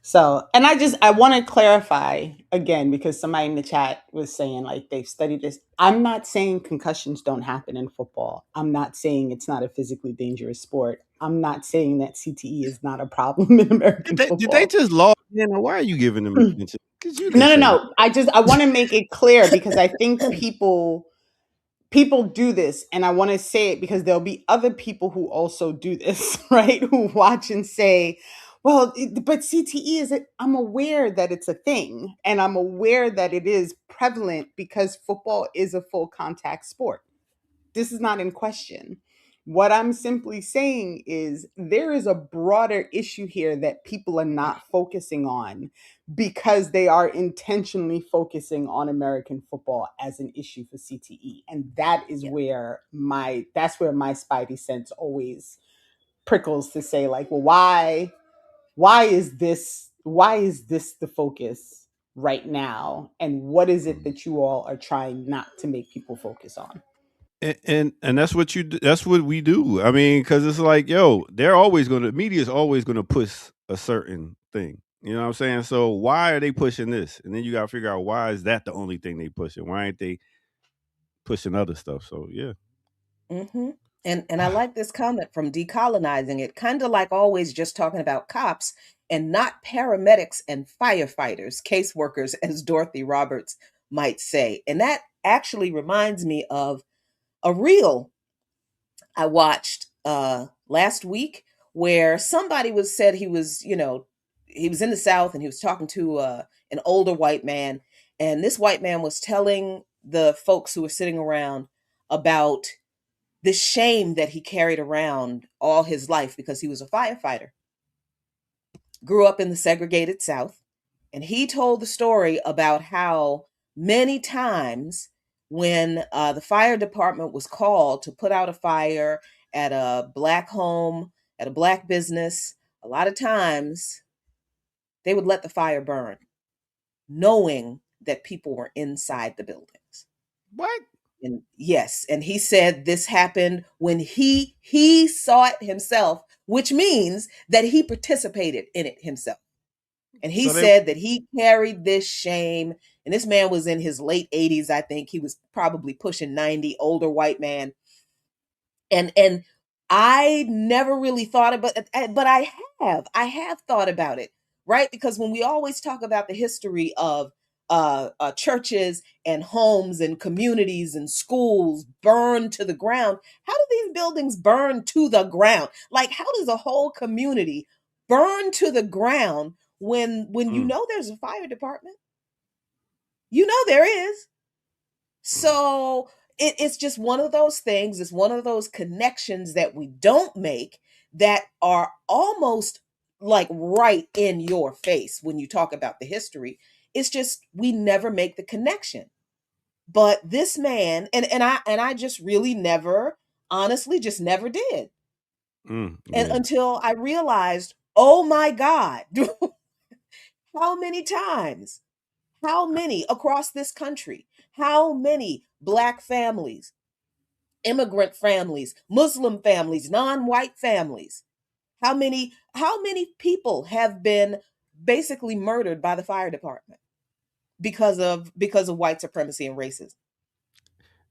So, and I want to clarify again because somebody in the chat was saying like they've studied this. I'm not saying concussions don't happen in football. I'm not saying it's not a physically dangerous sport. I'm not saying that CTE is not a problem in Did American they football. just log in, or why are you giving them attention? Because you didn't No, no, say nothing. no. I want to make it clear because I think people do this, and I want to say it because there'll be other people who also do this, right? Who watch and say, well, but CTE is it. I'm aware that it's a thing, and I'm aware that it is prevalent because football is a full contact sport. This is not in question. What I'm simply saying is there is a broader issue here that people are not focusing on because they are intentionally focusing on American football as an issue for CTE. And that is Yeah. where my spidey sense always prickles to say like, well, why is this the focus right now? And what is it that you all are trying not to make people focus on? And that's what that's what we do. I mean, because it's like, yo, media is always gonna push a certain thing. You know what I'm saying? So why are they pushing this? And then you gotta figure out, why is that the only thing they pushing? Why ain't they pushing other stuff? So yeah. Hmm. And I like this comment from Decolonizing It, kind of like always just talking about cops and not paramedics and firefighters, caseworkers, as Dorothy Roberts might say. And that actually reminds me of a reel I watched last week where somebody was said he was, he was in the South and he was talking to an older white man, and this white man was telling the folks who were sitting around about the shame that he carried around all his life because he was a firefighter. Grew up in the segregated South, and he told the story about how many times when the fire department was called to put out a fire at a black home, at a black business, a lot of times they would let the fire burn, knowing that people were inside the buildings. What? And yes, and he said this happened when he saw it himself, which means that he participated in it himself. And he So they said that he carried this shame. And this man was in his late 80s, I think. He was probably pushing 90, older white man. And I never really thought about it, but I have thought about it, right? Because when we always talk about the history of churches and homes and communities and schools burned to the ground. How do these buildings burn to the ground? Like, how does a whole community burn to the ground when you know there's a fire department? You know there is. So it's just one of those things. It's one of those connections that we don't make that are almost like right in your face when you talk about the history. It's just we never make the connection. But this man, and I just really never, honestly, just never did. And Yeah. until I realized, oh my God, how many times, how many across this country, how many Black families, immigrant families, Muslim families, non-white families, how many people have been basically murdered by the fire department because of white supremacy and racism?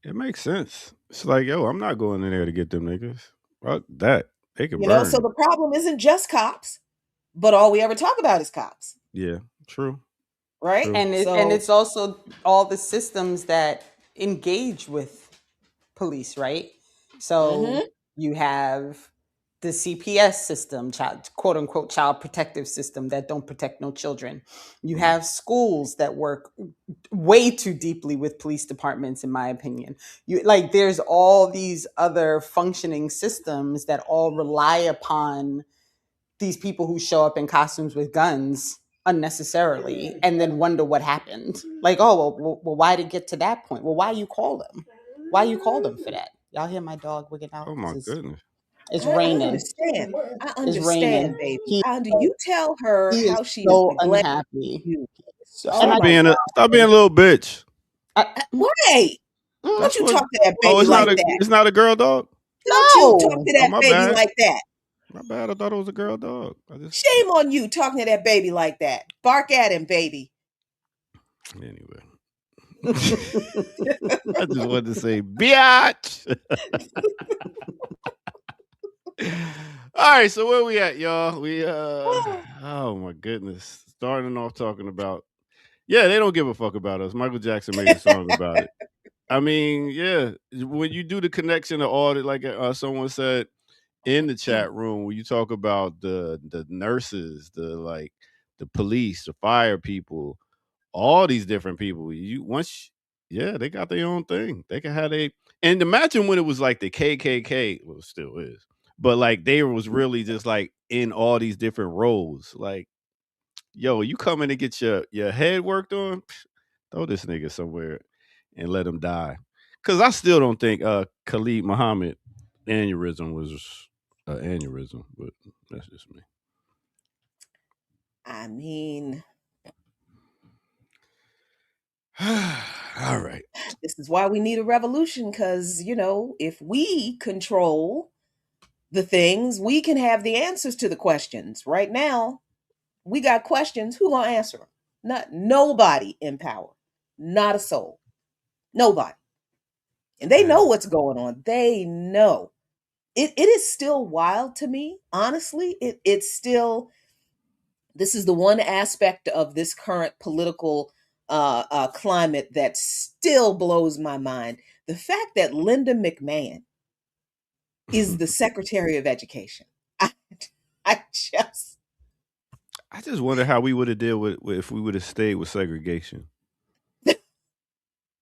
It makes sense. It's like, yo, I'm not going in there to get them niggas. Fuck that. They can So burn. the problem isn't just cops, but all we ever talk about is cops, Yeah, true. right? True. And So it's also all the systems that engage with police, right? So mhm. you have the CPS system, child, quote unquote child protective system, that don't protect no children. You have schools that work way too deeply with police departments, in my opinion. You like there's all these other functioning systems that all rely upon these people who show up in costumes with guns unnecessarily and then wonder what happened. Like, oh, well, why did it get to that point? Well, why you call them? Why you call them for that? Y'all hear my dog wigging out? Oh my Because goodness. it's I raining. understand. I It's raining. understand, baby. Do you tell her He is how she is so neglecting unhappy. you? So, and Oh Stop my being God. a little bitch. Wait. Don't That's you what. talk to that Oh, baby like that. it's not a girl dog. Don't you talk no. to Oh, that my baby bad. like that. My bad. I thought it was a girl dog. I just Shame on you talking to that baby like that. Bark at him, baby. anyway. I just wanted to say, biatch. All right, so where we at, y'all? Oh my goodness. Starting off talking about they don't give a fuck about us. Michael Jackson made a song about it. I mean, yeah, when you do the connection to all the like someone said in the chat room, when you talk about the nurses, the police, the fire people, all these different people, they got their own thing. They can have and imagine when it was like the KKK, well, it still is, but like they was really just like in all these different roles. Like, yo, you come in and get your head worked on, throw this nigga somewhere and let him die. Cause I still don't think Khalid Muhammad aneurysm was an aneurysm, but that's just me. I mean, All right. this is why we need a revolution because, if we control the things, we can have the answers to the questions. Right now, we got questions. Who gonna answer them? Nobody in power. Not a soul. Nobody. And they know what's going on. They know. It is still wild to me. Honestly, it's still, this is the one aspect of this current political climate that still blows my mind. The fact that Linda McMahon is the Secretary of Education. I, I just, I just wonder how we would have dealt with if we would have stayed with segregation.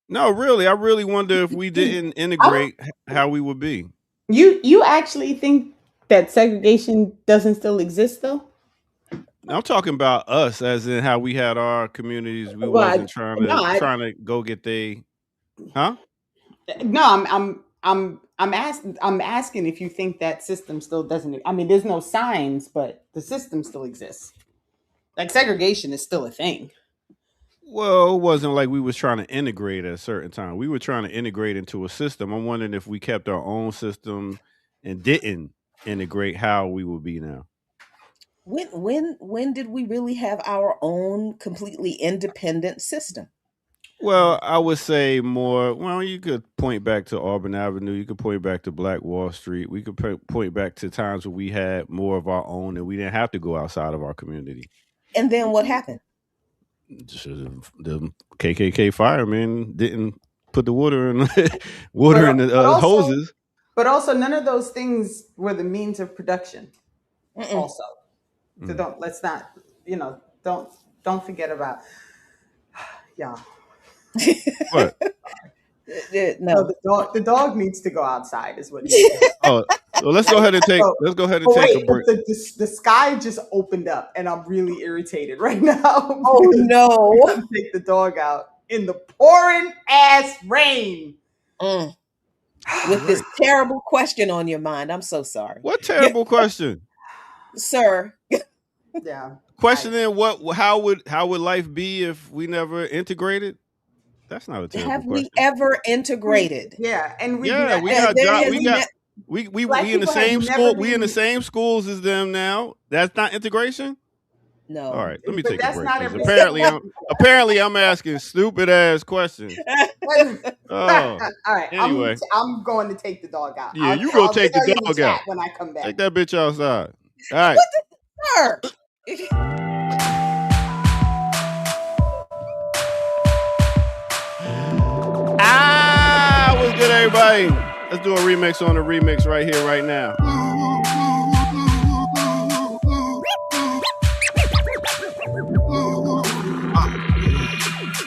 No, really, I really wonder if we didn't I'm, integrate how we would be. you actually think that segregation doesn't still exist though? Now, I'm talking about us, as in how we had our communities. We Well, wasn't trying no, to go get huh? no, I'm asking if you think that system still doesn't. I mean, there's no signs, but the system still exists. Like segregation is still a thing. Well, it wasn't like we was trying to integrate at a certain time. We were trying to integrate into a system. I'm wondering if we kept our own system and didn't integrate, how we would be now. when did we really have our own completely independent system? Well, I would say more. Well, you could point back to Auburn Avenue. You could point back to Black Wall Street. We could point back to times where we had more of our own and we didn't have to go outside of our community. And then what happened? The KKK firemen didn't put the water in water in the also, hoses. But also, none of those things were the means of production. Mm-mm. Also, so let's not, don't forget about, yeah. What? No. The dog needs to go outside, is what needs to happen. Oh, so let's go ahead and take a But break. the sky just opened up, and I'm really irritated right now. Oh Because no. we gotta take the dog out in the pouring ass rain. With this terrible question on your mind. I'm so sorry. What terrible question? Sir. Yeah. Questioning how would life be if we never integrated? That's not a terrible Have we question. ever integrated? Yeah, and we've Yeah, we and got there job. has We got ne- we Black in the people have same never school. We in the been. same schools as them now. That's not integration. No. All right, let me But take a that's break. not 'Cause every. apparently I'm asking stupid ass questions. Oh, All right, anyway, I'm going to take the dog out. yeah, you go take the tell you in dog chat out. when I come back. Take that bitch outside. All right. What the sir? What's good, everybody? Let's do a remix on the remix right here, right now.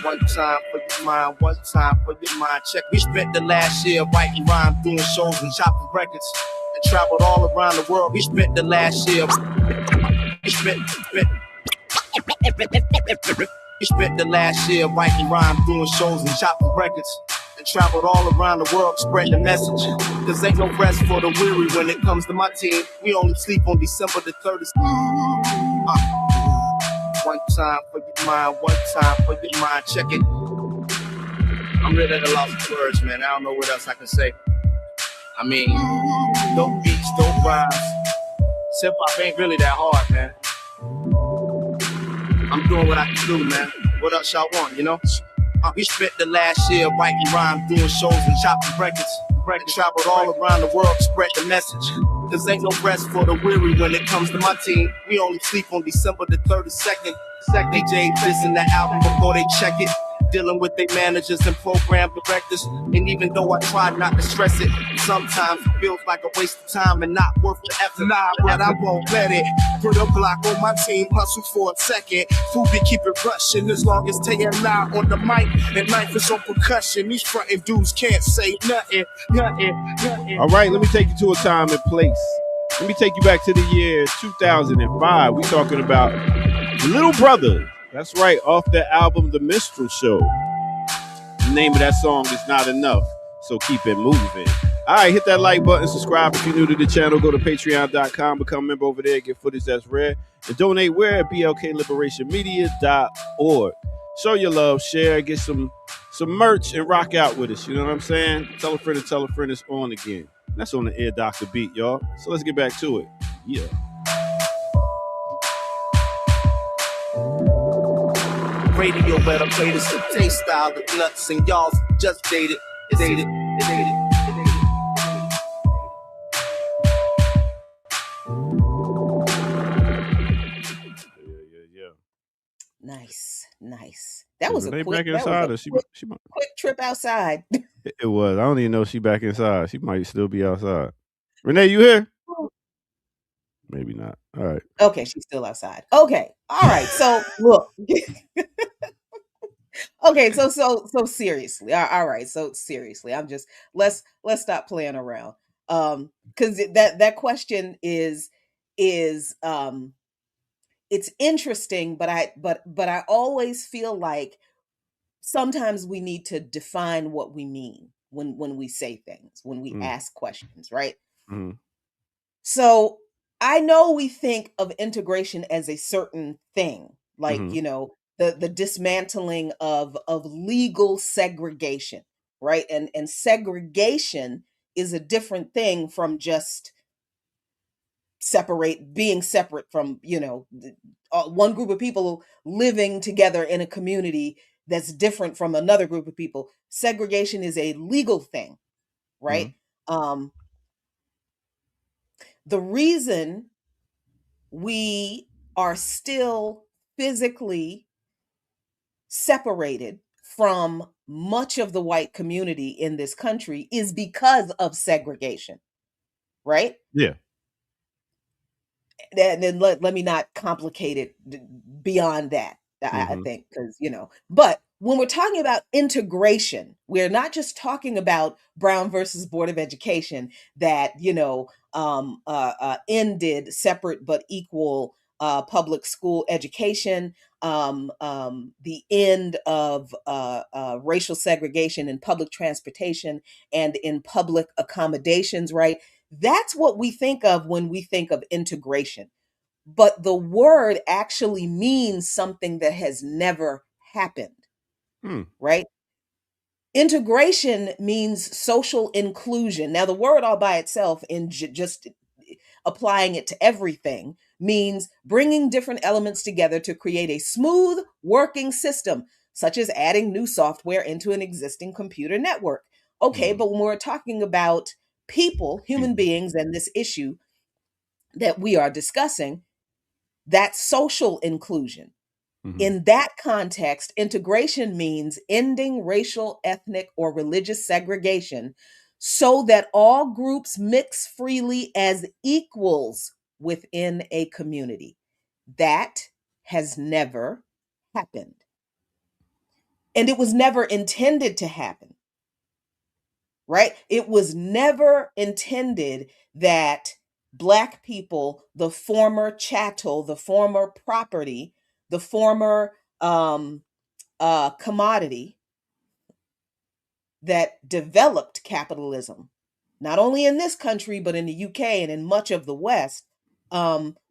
One time for your mind, one time for your mind. Check. We spent the last year writing rhymes, doing shows and chopping records, and traveled all around the world. We spent the last year. We spent the last year writing rhymes, doing shows and chopping records, and traveled all around the world, spreading the message. Cause ain't no rest for the weary when it comes to my team. We only sleep on December the 30th. One time for your mind, one time for your mind. Check it. I'm really at a loss of words, man. I don't know what else I can say. I mean, dope beats, dope rhymes. Hip hop ain't really that hard, man. I'm doing what I can do, man. What else y'all want, you know? We spent the last year writing rhymes, doing shows and chopping records. Traveled all around the world, spread the message. Cause ain't no rest for the weary when it comes to my team. We only sleep on December the 32nd. DJ listen the album before they check it. Dealing with their managers and program directors. And even though I try not to stress it, sometimes it feels like a waste of time and not worth the effort. Nah, but I won't let it. Put a block on my team, hustle for a second. Fubi keep it rushing as long as Tay and I on the mic. And knife is on percussion. These frontin' dudes can't say nothing. All right, let me take you to a time and place. Let me take you back to the year 2005. We talking about Little Brother. That's right, off the album The Minstrel Show. The name of that song is Not Enough, so keep it moving. All right, hit that like button, subscribe if you're new to the channel. Go to patreon.com, become a member over there, get footage that's rare, and donate where at blkliberationmedia.org. Show your love, share, get some merch, and rock out with us. You know what I'm saying? Tell a friend it's on again. That's on the Ear Doctor beat, y'all. So let's get back to it. Yeah. Radio better play this the taste style, the nuts, and y'all just dated. Yeah. Nice. That was a quick, quick trip outside. It was. I don't even know if she back inside. She might still be outside. Renee, you here? Maybe not. All right. Okay, she's still outside. Okay. All right. So look. Okay, so seriously. All right. So seriously, I'm just let's stop playing around. Because that question is it's interesting, but I always feel like sometimes we need to define what we mean when we say things, when we ask questions, right? Mm-hmm. So I know we think of integration as a certain thing, like, the dismantling of legal segregation, right? And segregation is a different thing from just being separate from, one group of people living together in a community that's different from another group of people. Segregation is a legal thing, right? The reason we are still physically separated from much of the white community in this country is because of segregation, right? Yeah. And then let me not complicate it beyond that. I Mhm. think, because but when we're talking about integration, we're not just talking about Brown versus Board of Education that ended separate but equal public school education, the end of racial segregation in public transportation and in public accommodations, right? That's what we think of when we think of integration. But the word actually means something that has never happened, right? Integration means social inclusion. Now, the word all by itself, in just applying it to everything, means bringing different elements together to create a smooth working system, such as adding new software into an existing computer network. Okay, but when we're talking about people, human beings, and this issue that we are discussing, that's social inclusion. In that context, integration means ending racial, ethnic, or religious segregation so that all groups mix freely as equals within a community. That has never happened. And it was never intended to happen, right? It was never intended that Black people, the former chattel, the former property, the former commodity that developed capitalism, not only in this country, but in the UK and in much of the West,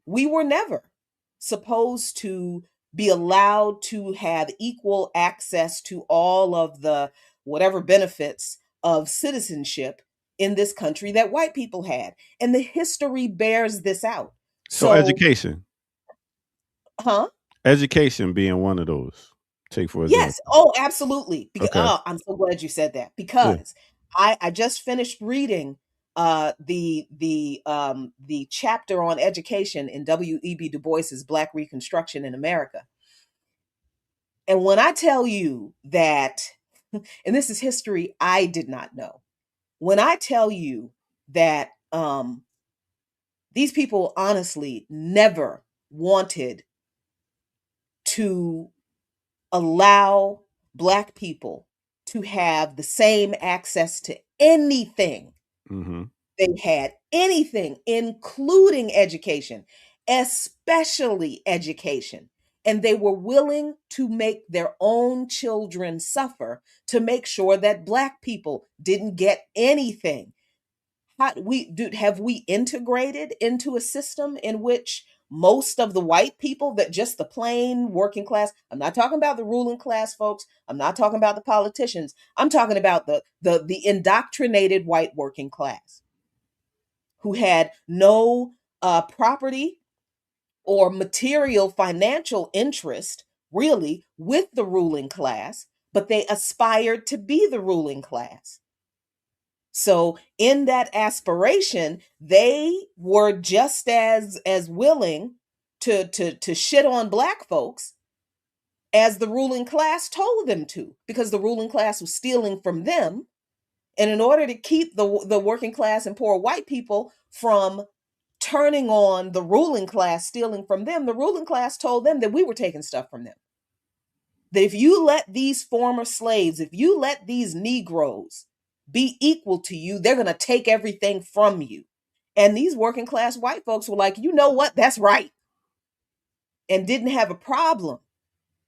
we were never supposed to be allowed to have equal access to all of the whatever benefits of citizenship in this country that white people had. And the history bears this out. So education. Huh? Education being one of those. Take for example. Yes. Oh, absolutely. Okay. I'm so glad you said that, Yeah. because I just finished reading the chapter on education in W.E.B. Du Bois's Black Reconstruction in America. And when I tell you that, and this is history I did not know, when I tell you that these people honestly never wanted to allow Black people to have the same access to anything they had, anything, including education, especially education. And they were willing to make their own children suffer to make sure that Black people didn't get anything. Have we integrated into a system in which most of the white people, that just the plain working class, I'm not talking about the ruling class folks, I'm not talking about the politicians, I'm talking about the indoctrinated white working class who had no property or material financial interest really with the ruling class, but they aspired to be the ruling class. So in that aspiration, they were just as willing to shit on Black folks as the ruling class told them to, because the ruling class was stealing from them. And in order to keep the working class and poor white people from turning on the ruling class stealing from them, the ruling class told them that we were taking stuff from them. That if you let these former slaves, if you let these Negroes be equal to you, they're going to take everything from you. And these working class white folks were like, you know what? That's right. And didn't have a problem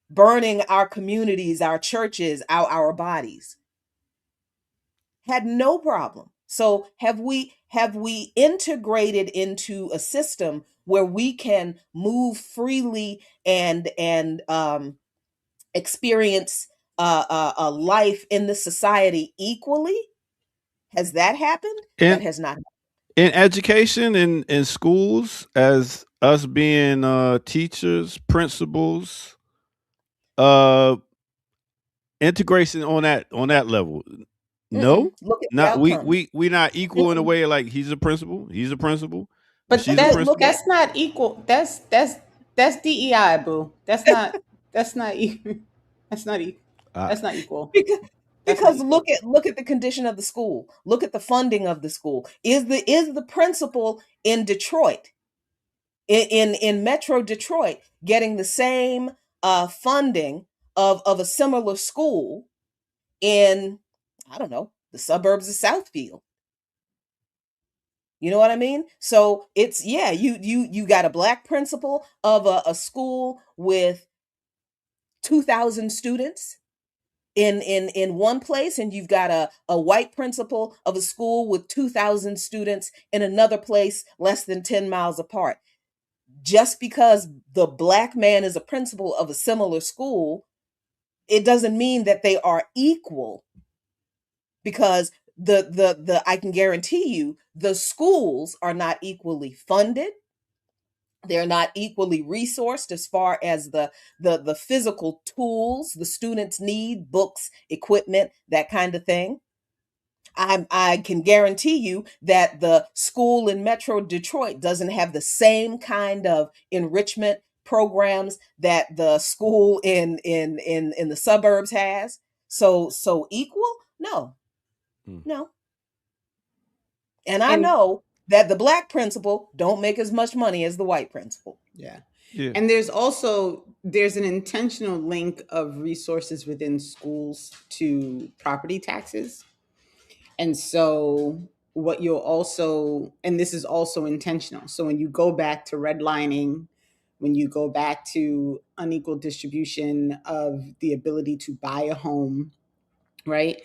burning our communities, our churches, our bodies. Had no problem. So have we integrated into a system where we can move freely and experience a life in the society equally? Has that happened? That has not happened. In education, in schools, as us being teachers, principals, integration on that level. No, Look at the not we outcomes. we not equal in a way. Like he's a principal, But she's a principal. that's not equal. That's DEI, boo. That's not equal. That's not equal. I, That's not equal. because That's not because equal. look at the condition of the school. Look at the funding of the school. Is the principal in Detroit, in Metro Detroit, getting the same funding of a similar school in, I don't know, the suburbs of Southfield? You know what I mean? So it's, yeah, you got a black principal of a school with 2,000 students in one place, and you've got a white principal of a school with 2,000 students in another place less than 10 miles apart. Just because the black man is a principal of a similar school, it doesn't mean that they are equal, because the I can guarantee you the schools are not equally funded. They're not equally resourced as far as the physical tools the students need, books, equipment, that kind of thing. I can guarantee you that the school in Metro Detroit doesn't have the same kind of enrichment programs that the school in the suburbs has. So equal? No, mm, no. And I And know that the black principal don't make as much money as the white principal. yeah. yeah. And there's an intentional link of resources within schools to property taxes. And so what you'll also, and this is also intentional. So when you go back to redlining, when you go back to unequal distribution of the ability to buy a home, right?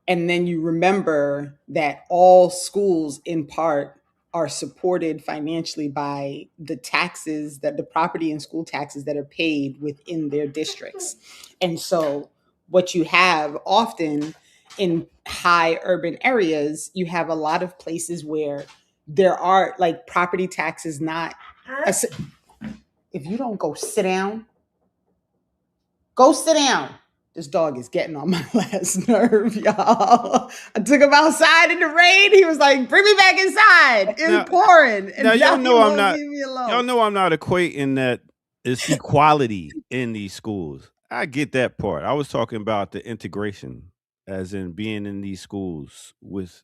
And then you remember that all schools in part are supported financially by the taxes, that the property and school taxes that are paid within their districts. And so what you have often in high urban areas, you have a lot of places where there are like property taxes not a, if you don't go sit down, go sit down. This dog is getting on my last nerve, y'all. I took him outside in the rain. He was like, "Bring me back inside." It was Now, pouring, now and now he won't leave me y'all alone. know I'm not equating that it's equality in these schools. I get that part. I was talking about the integration, as in being in these schools with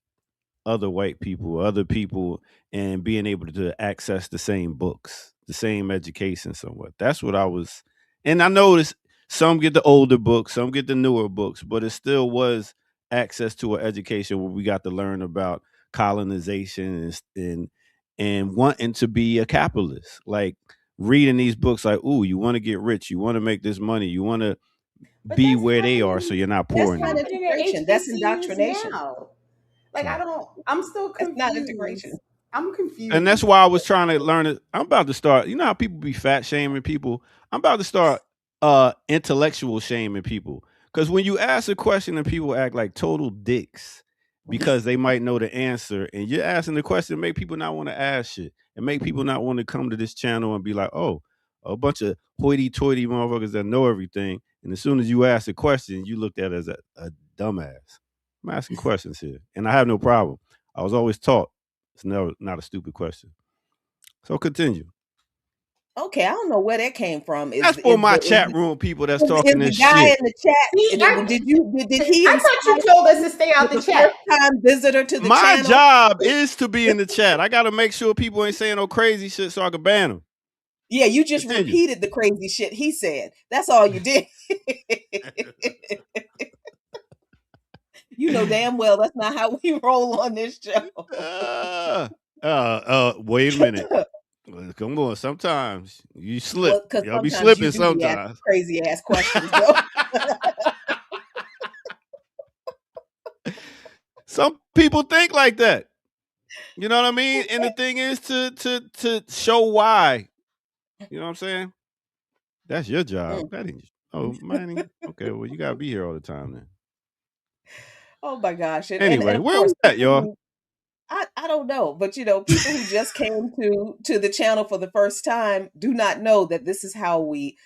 other white people, other people, and being able to access the same books, the same education somewhat. That's what I was, and I noticed some get the older books, some get the newer books, but it still was access to an education where we got to learn about colonization and wanting to be a capitalist. Like reading these books, like, ooh, you want to get rich, you want to make this money, you want to But be where they are, so you're not poor That's not anymore. integration. That's indoctrination. Now. Like Mm. I'm still That's not confused. integration. I'm And that's confused. why I was trying to learn it. I'm about to start. You know how people be fat shaming people? I'm about to start intellectual shaming people. Because when you ask a question and people act like total dicks because they might know the answer, and you're asking the question, make people not want to ask shit and make people not want to come to this channel and be like, oh, a bunch of hoity-toity motherfuckers that know everything. And as soon as you ask a question, you looked at it as a dumbass. I'm asking questions here, and I have no problem. I was always taught it's never not a stupid question. So continue. Okay, I don't know where that came from. That's for my chat room people that's talking Is the this guy shit. in the chat? See, Did he I inspire thought you told us to stay out the the chat. first time visitor to the My channel? job is to be in the chat. I got to make sure people ain't saying no crazy shit so I can ban them. Yeah, you just Continue. repeated the crazy shit he said. That's all you did. You know damn well that's not how we roll on this show. Wait a minute. Come on. Sometimes you slip. Well, because Y'all be sometimes you slipping do be asking sometimes. crazy ass questions, though. Some people think like that. You know what I mean? And the thing is to show why. You know what I'm saying? That's your job. Mm. That ain't. Oh, mine. Okay, well, you gotta be here all the time then. Oh my gosh. And Anyway, of where we course, at, y'all? I don't know, but people who just came to the channel for the first time do not know that this is how we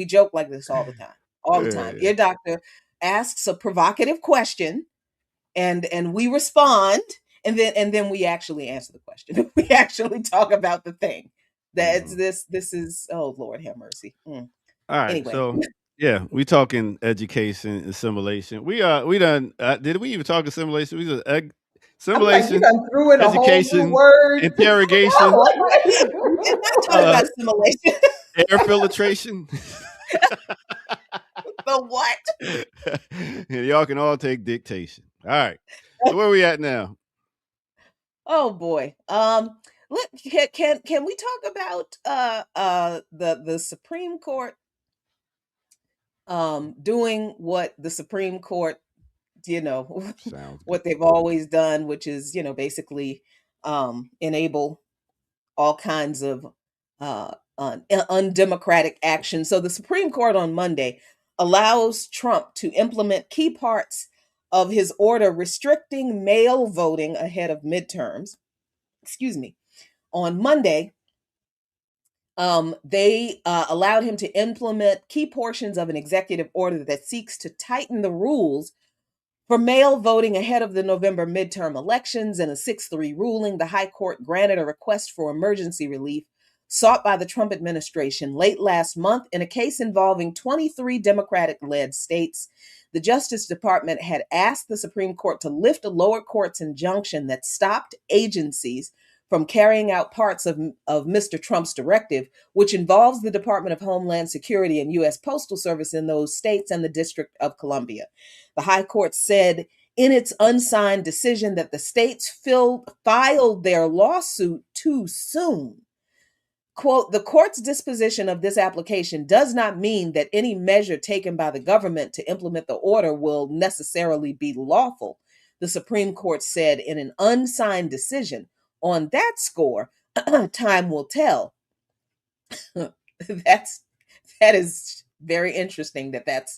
joke like this all the time. All the time. Yeah. Ear Doctor asks a provocative question and we respond, and then we actually answer the question. We actually talk about the thing. That's Mhm. this is, oh Lord have mercy. All right, Anyway. so Yeah, we talking education, assimilation. We done. Did we even talk assimilation? We just I'm like, you assimilation, done threw in a whole new education, word. interrogation, We did not talk uh, about assimilation. air filtration. The what? And y'all can all take dictation. All right. So where we at now? Oh boy. Look, can we talk about the Supreme Court doing what the Supreme Court, you know, Sounds good. what they've always done, which is, basically enable all kinds of undemocratic action. So the Supreme Court on Monday allows Trump to implement key parts of his order restricting mail voting ahead of midterms. Excuse me. On Monday, they allowed him to implement key portions of an executive order that seeks to tighten the rules for mail voting ahead of the November midterm elections. In a 6-3 ruling, the High Court granted a request for emergency relief sought by the Trump administration late last month in a case involving 23 Democratic led states. The Justice Department had asked the Supreme Court to lift a lower court's injunction that stopped agencies from carrying out parts of Mr. Trump's directive, which involves the Department of Homeland Security and U.S. Postal Service in those states and the District of Columbia. The High Court said in its unsigned decision that the states filed their lawsuit too soon. Quote, the court's disposition of this application does not mean that any measure taken by the government to implement the order will necessarily be lawful, the Supreme Court said in an unsigned decision. On that score, time will tell. That is very interesting that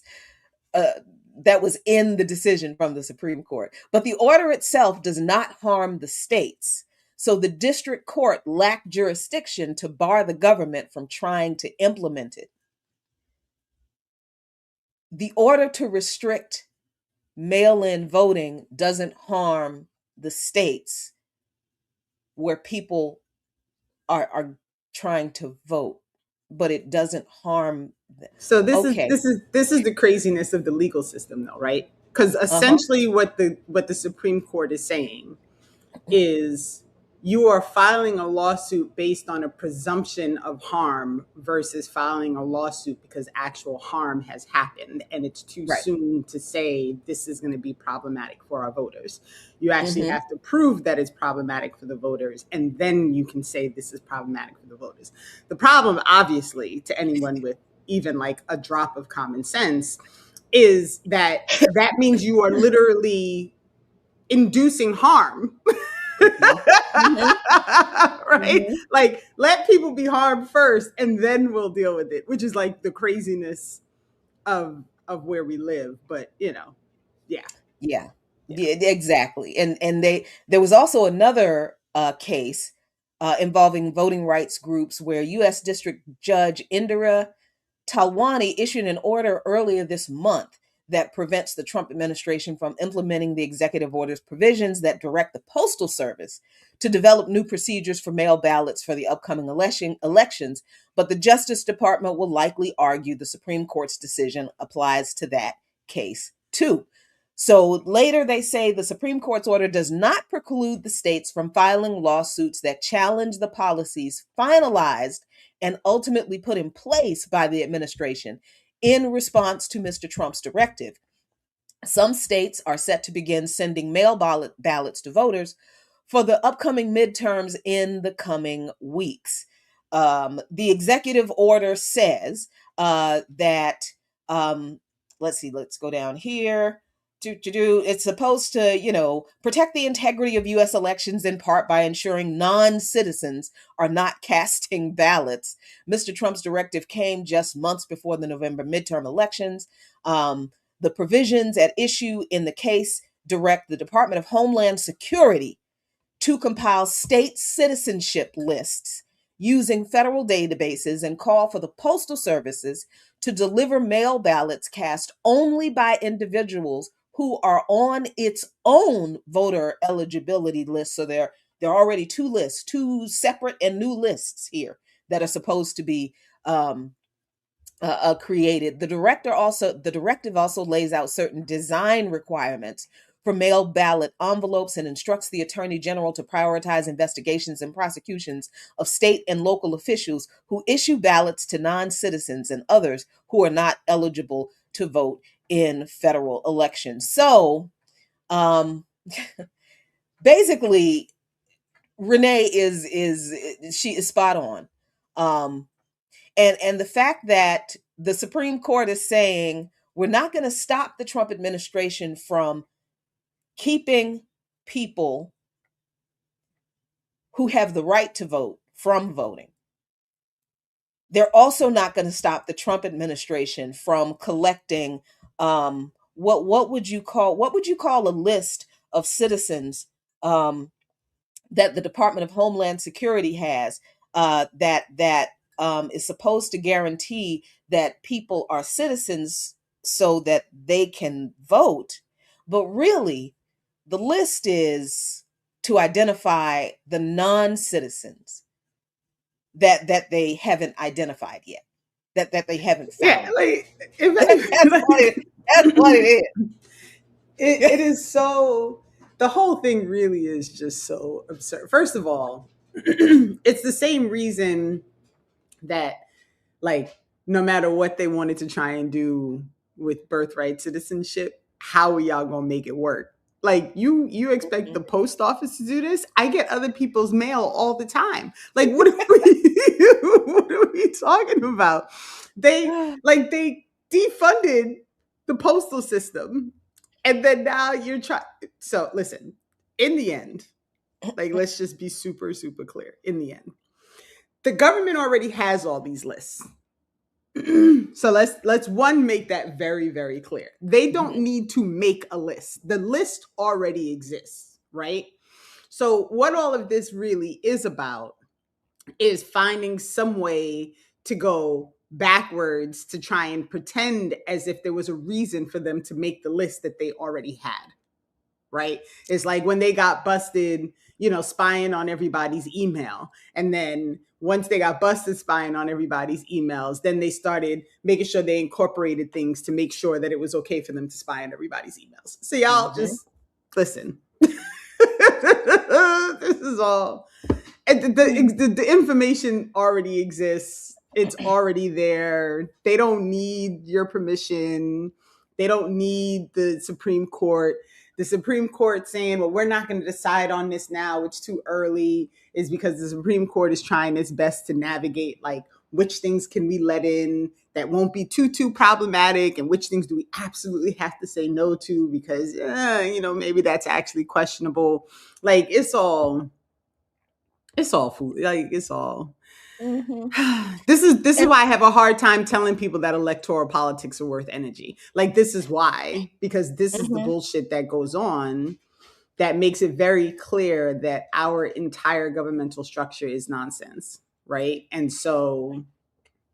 was in the decision from the Supreme Court. But the order itself does not harm the states. So the district court lacked jurisdiction to bar the government from trying to implement it. The order to restrict mail-in voting doesn't harm the states where people are trying to vote, but it doesn't harm them. So this is Okay. this is the craziness of the legal system, though, right? Because essentially, what the Supreme Court is saying is you are filing a lawsuit based on a presumption of harm versus filing a lawsuit because actual harm has happened and it's too Right. soon to say this is going to be problematic for our voters. You actually have to prove that it's problematic for the voters, and then you can say this is problematic for the voters. The problem, obviously, to anyone with even like a drop of common sense is that means you are literally inducing harm. Right? Like, let people be harmed first and then we'll deal with it, which is like the craziness of where we live. But yeah, exactly. And there was also another case involving voting rights groups where U.S. District Judge Indira Talwani issued an order earlier this month that prevents the Trump administration from implementing the executive order's provisions that direct the Postal Service to develop new procedures for mail ballots for the upcoming elections. But the Justice Department will likely argue the Supreme Court's decision applies to that case too. So later they say the Supreme Court's order does not preclude the states from filing lawsuits that challenge the policies finalized and ultimately put in place by the administration in response to Mr. Trump's directive. Some states are set to begin sending mail ballots to voters for the upcoming midterms in the coming weeks. The executive order says that, let's go down here. It's supposed to, protect the integrity of U.S. elections in part by ensuring non-citizens are not casting ballots. Mr. Trump's directive came just months before the November midterm elections. The provisions at issue in the case direct the Department of Homeland Security to compile state citizenship lists using federal databases and call for the postal services to deliver mail ballots cast only by individuals who are on its own voter eligibility list. So there are already two lists, two separate and new lists here that are supposed to be created. The directive also lays out certain design requirements for mail ballot envelopes and instructs the Attorney General to prioritize investigations and prosecutions of state and local officials who issue ballots to non-citizens and others who are not eligible to vote in federal elections. So, basically, Renee she is spot on. And the fact that the Supreme Court is saying we're not going to stop the Trump administration from keeping people who have the right to vote from voting. They're also not going to stop the Trump administration from collecting what would you call a list of citizens that the Department of Homeland Security has that is supposed to guarantee that people are citizens so that they can vote. But really, the list is to identify the non-citizens that they haven't identified yet, that they haven't Yeah, found. like That's what it is. it is so. The whole thing really is just so absurd. First of all, it's the same reason that, like, no matter what they wanted to try and do with birthright citizenship, how are y'all gonna make it work? Like, you expect the post office to do this? I get other people's mail all the time. Like, what are what are we talking about? They defunded the postal system, and then now you're trying. So listen, in the end, like, let's just be super super clear. In the end, the government already has all these lists. So let's one make that very very clear. They don't need to make a list. The list already exists, right? So what all of this really is about is finding some way to go backwards to try and pretend as if there was a reason for them to make the list that they already had, right? It's like when they got busted, spying on everybody's email. And then once they got busted spying on everybody's emails, then they started making sure they incorporated things to make sure that it was okay for them to spy on everybody's emails. So y'all just listen. This is all. And the information already exists. It's already there. They don't need your permission. They don't need the Supreme Court. The Supreme Court saying, well, we're not going to decide on this now, it's too early, is because the Supreme Court is trying its best to navigate, like, which things can we let in that won't be too problematic, and which things do we absolutely have to say no to because, maybe that's actually questionable. Like, it's all food. Like, it's all. This is why I have a hard time telling people that electoral politics are worth energy. Like, this is why, because this is the bullshit that goes on that makes it very clear that our entire governmental structure is nonsense, right? And so,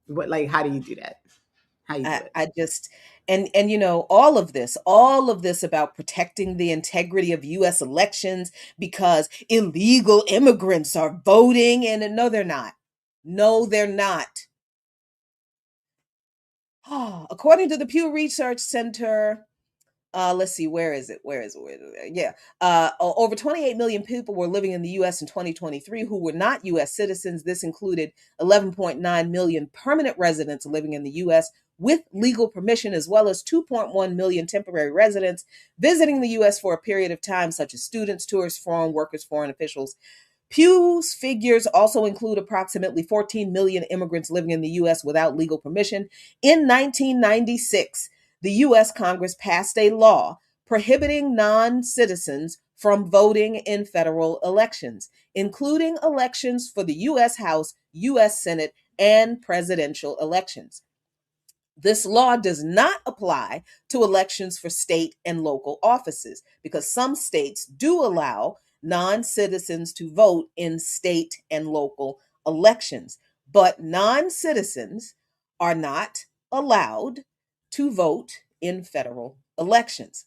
how do you do that? How you do it? I just and all of this about protecting the integrity of US elections because illegal immigrants are voting, and no they're not. No they're not. According to the Pew Research Center, let's see, where is it? Yeah. Over 28 million people were living in the US in 2023 who were not US citizens. This included 11.9 million permanent residents living in the US with legal permission, as well as 2.1 million temporary residents visiting the US for a period of time, such as students, tourists, foreign workers, foreign officials. Pew's figures also include approximately 14 million immigrants living in the US without legal permission. In 1996, the US Congress passed a law prohibiting non-citizens from voting in federal elections, including elections for the US House, US Senate, and presidential elections. This law does not apply to elections for state and local offices because some states do allow non-citizens to vote in state and local elections, but non-citizens are not allowed to vote in federal elections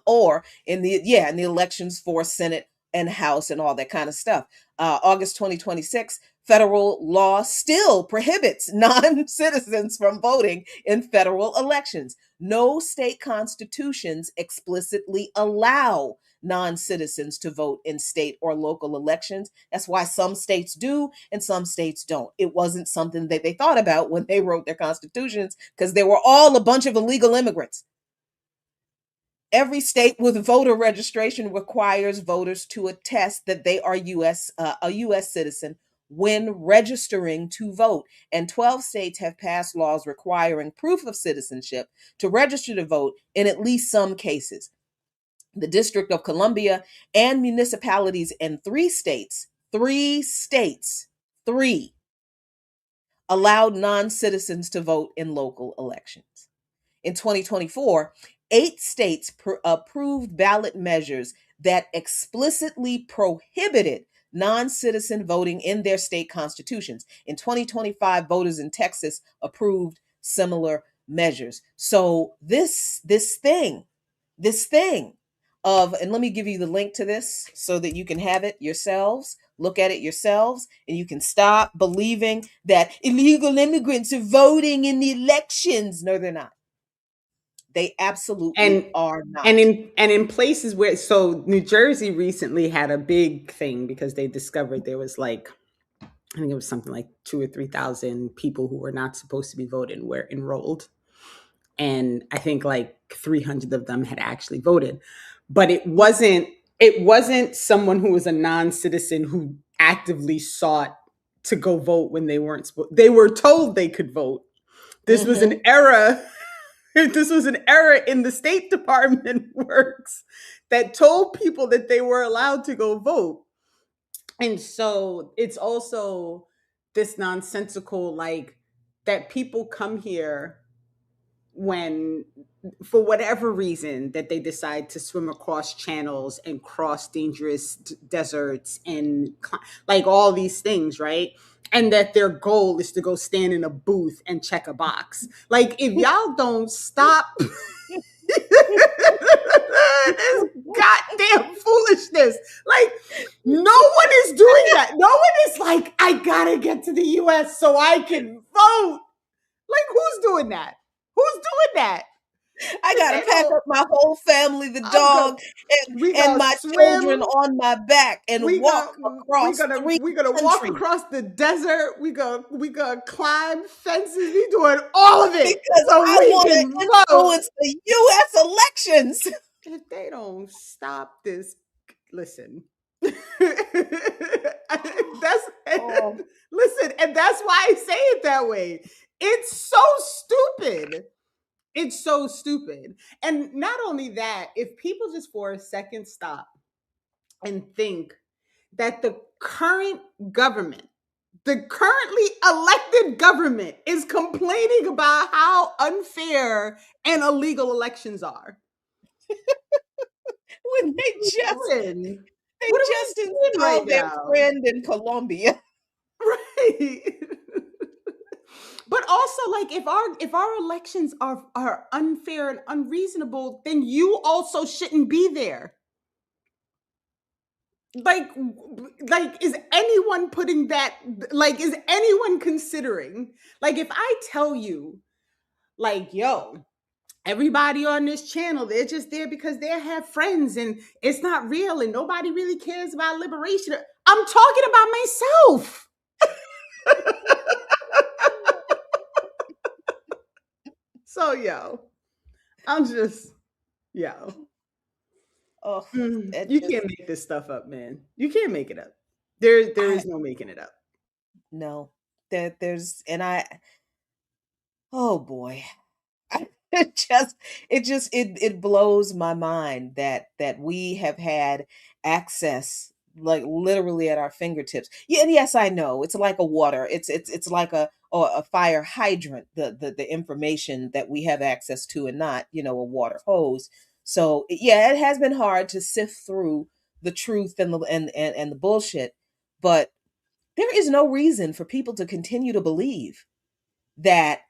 or in the elections for Senate and House and all that kind of stuff. August 2026, federal law still prohibits non-citizens from voting in federal elections. No state constitutions explicitly allow non-citizens to vote in state or local elections. That's why some states do and some states don't. It wasn't something that they thought about when they wrote their constitutions, because they were all a bunch of illegal immigrants. Every state with voter registration requires voters to attest that they are a U.S. citizen when registering to vote. And 12 states have passed laws requiring proof of citizenship to register to vote in at least some cases. The District of Columbia and municipalities in three states, allowed non-citizens to vote in local elections. In 2024, 8 states approved ballot measures that explicitly prohibited non-citizen voting in their state constitutions. In 2025, voters in Texas approved similar measures. So this thing of, and let me give you the link to this so that you can have it yourselves, look at it yourselves, and you can stop believing that illegal immigrants are voting in the elections. No, they're not. They absolutely are not. And in places where, so New Jersey recently had a big thing because they discovered there was like, I think it was something like 2,000 or 3,000 people who were not supposed to be voting were enrolled. And I think like 300 of them had actually voted. But it wasn't someone who was a non-citizen who actively sought to go vote when they weren't supposed. They were told they could vote. This was an era. This was an era in the State Department works that told people that they were allowed to go vote. And so it's also this nonsensical, like, that people come here when, for whatever reason, that they decide to swim across channels and cross dangerous deserts and like all these things, right? And that their goal is to go stand in a booth and check a box. Like, if y'all don't stop this goddamn foolishness, like, no one is doing that. No one is like, I gotta get to the US so I can vote. Like, who's doing that? Who's doing that? I gotta pack up my whole family, the dog, and my children on my back and walk across we're gonna walk across the desert. We gonna climb fences. We doing all of it because so I want to influence vote. the U.S. elections. If they don't stop this, listen. Listen, and that's why I say it that way. It's so stupid. It's so stupid. And not only that, if people just for a second stop and think that the current government, the currently elected government, is complaining about how unfair and illegal elections are. When they just installed their friend in Colombia. Right. But also, like, if our elections are unfair and unreasonable, then you also shouldn't be there. Like, is anyone putting that, like, is anyone considering, like, if I tell you, like, yo, everybody on this channel, they're just there because they have friends and it's not real and nobody really cares about liberation. I'm talking about myself. So, I'm just, Oh, you can't make this stuff up, man. You can't make it up. There is no making it up. No, oh boy. It blows my mind that we have had access, like, literally at our fingertips. Yeah, and yes, I know it's like a water. It's like a fire hydrant. The information that we have access to, and not, a water hose. So yeah, it has been hard to sift through the truth and the bullshit, but there is no reason for people to continue to believe that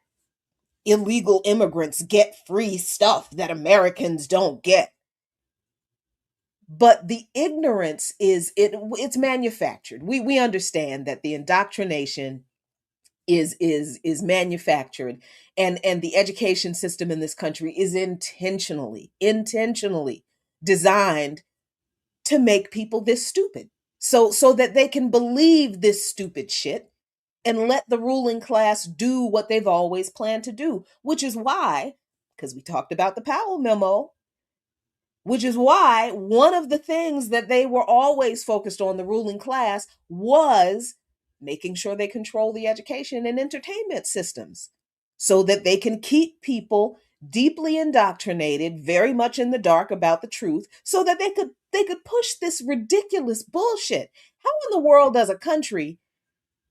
illegal immigrants get free stuff that Americans don't get. But the ignorance it's manufactured. We understand that the indoctrination is manufactured, and the education system in this country is intentionally designed to make people this stupid, so that they can believe this stupid shit and let the ruling class do what they've always planned to do, which is why, because we talked about the Powell memo, which is why one of the things that they were always focused on, the ruling class, was making sure they control the education and entertainment systems so that they can keep people deeply indoctrinated, very much in the dark about the truth, so that they could push this ridiculous bullshit. How in the world does a country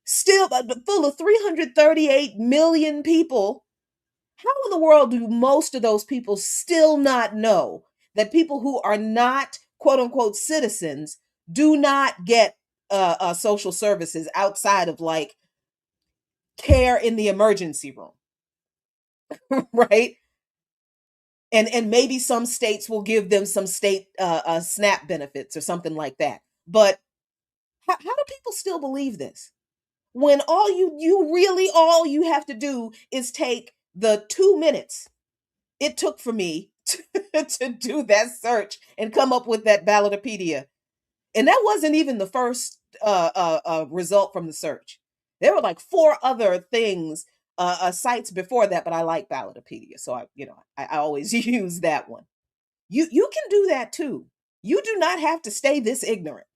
still full of 338 million people, how in the world do most of those people still not know that people who are not quote unquote citizens do not get social services outside of like care in the emergency room, right? And maybe some states will give them some state SNAP benefits or something like that. But how do people still believe this when all you have to do is take the 2 minutes it took for me to do that search and come up with that Ballotopedia? And that wasn't even the first result from the search. There were like 4 other things, sites before that, but I like Ballotopedia, so I always use that one. You can do that too. You do not have to stay this ignorant,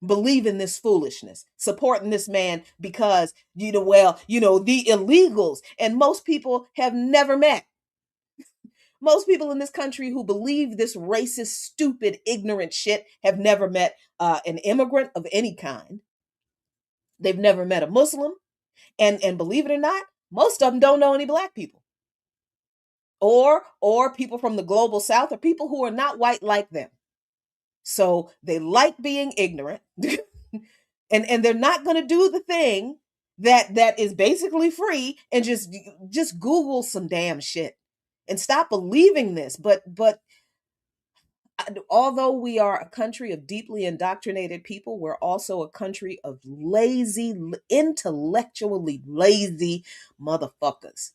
believing this foolishness, supporting this man because the illegals, and most people have never met. Most people in this country who believe this racist, stupid, ignorant shit have never met an immigrant of any kind. They've never met a Muslim, and believe it or not, most of them don't know any black people, or people from the global South, or people who are not white like them. So they like being ignorant, and they're not going to do the thing that is basically free and just Google some damn shit and stop believing this. But although we are a country of deeply indoctrinated people, we're also a country of lazy, intellectually lazy motherfuckers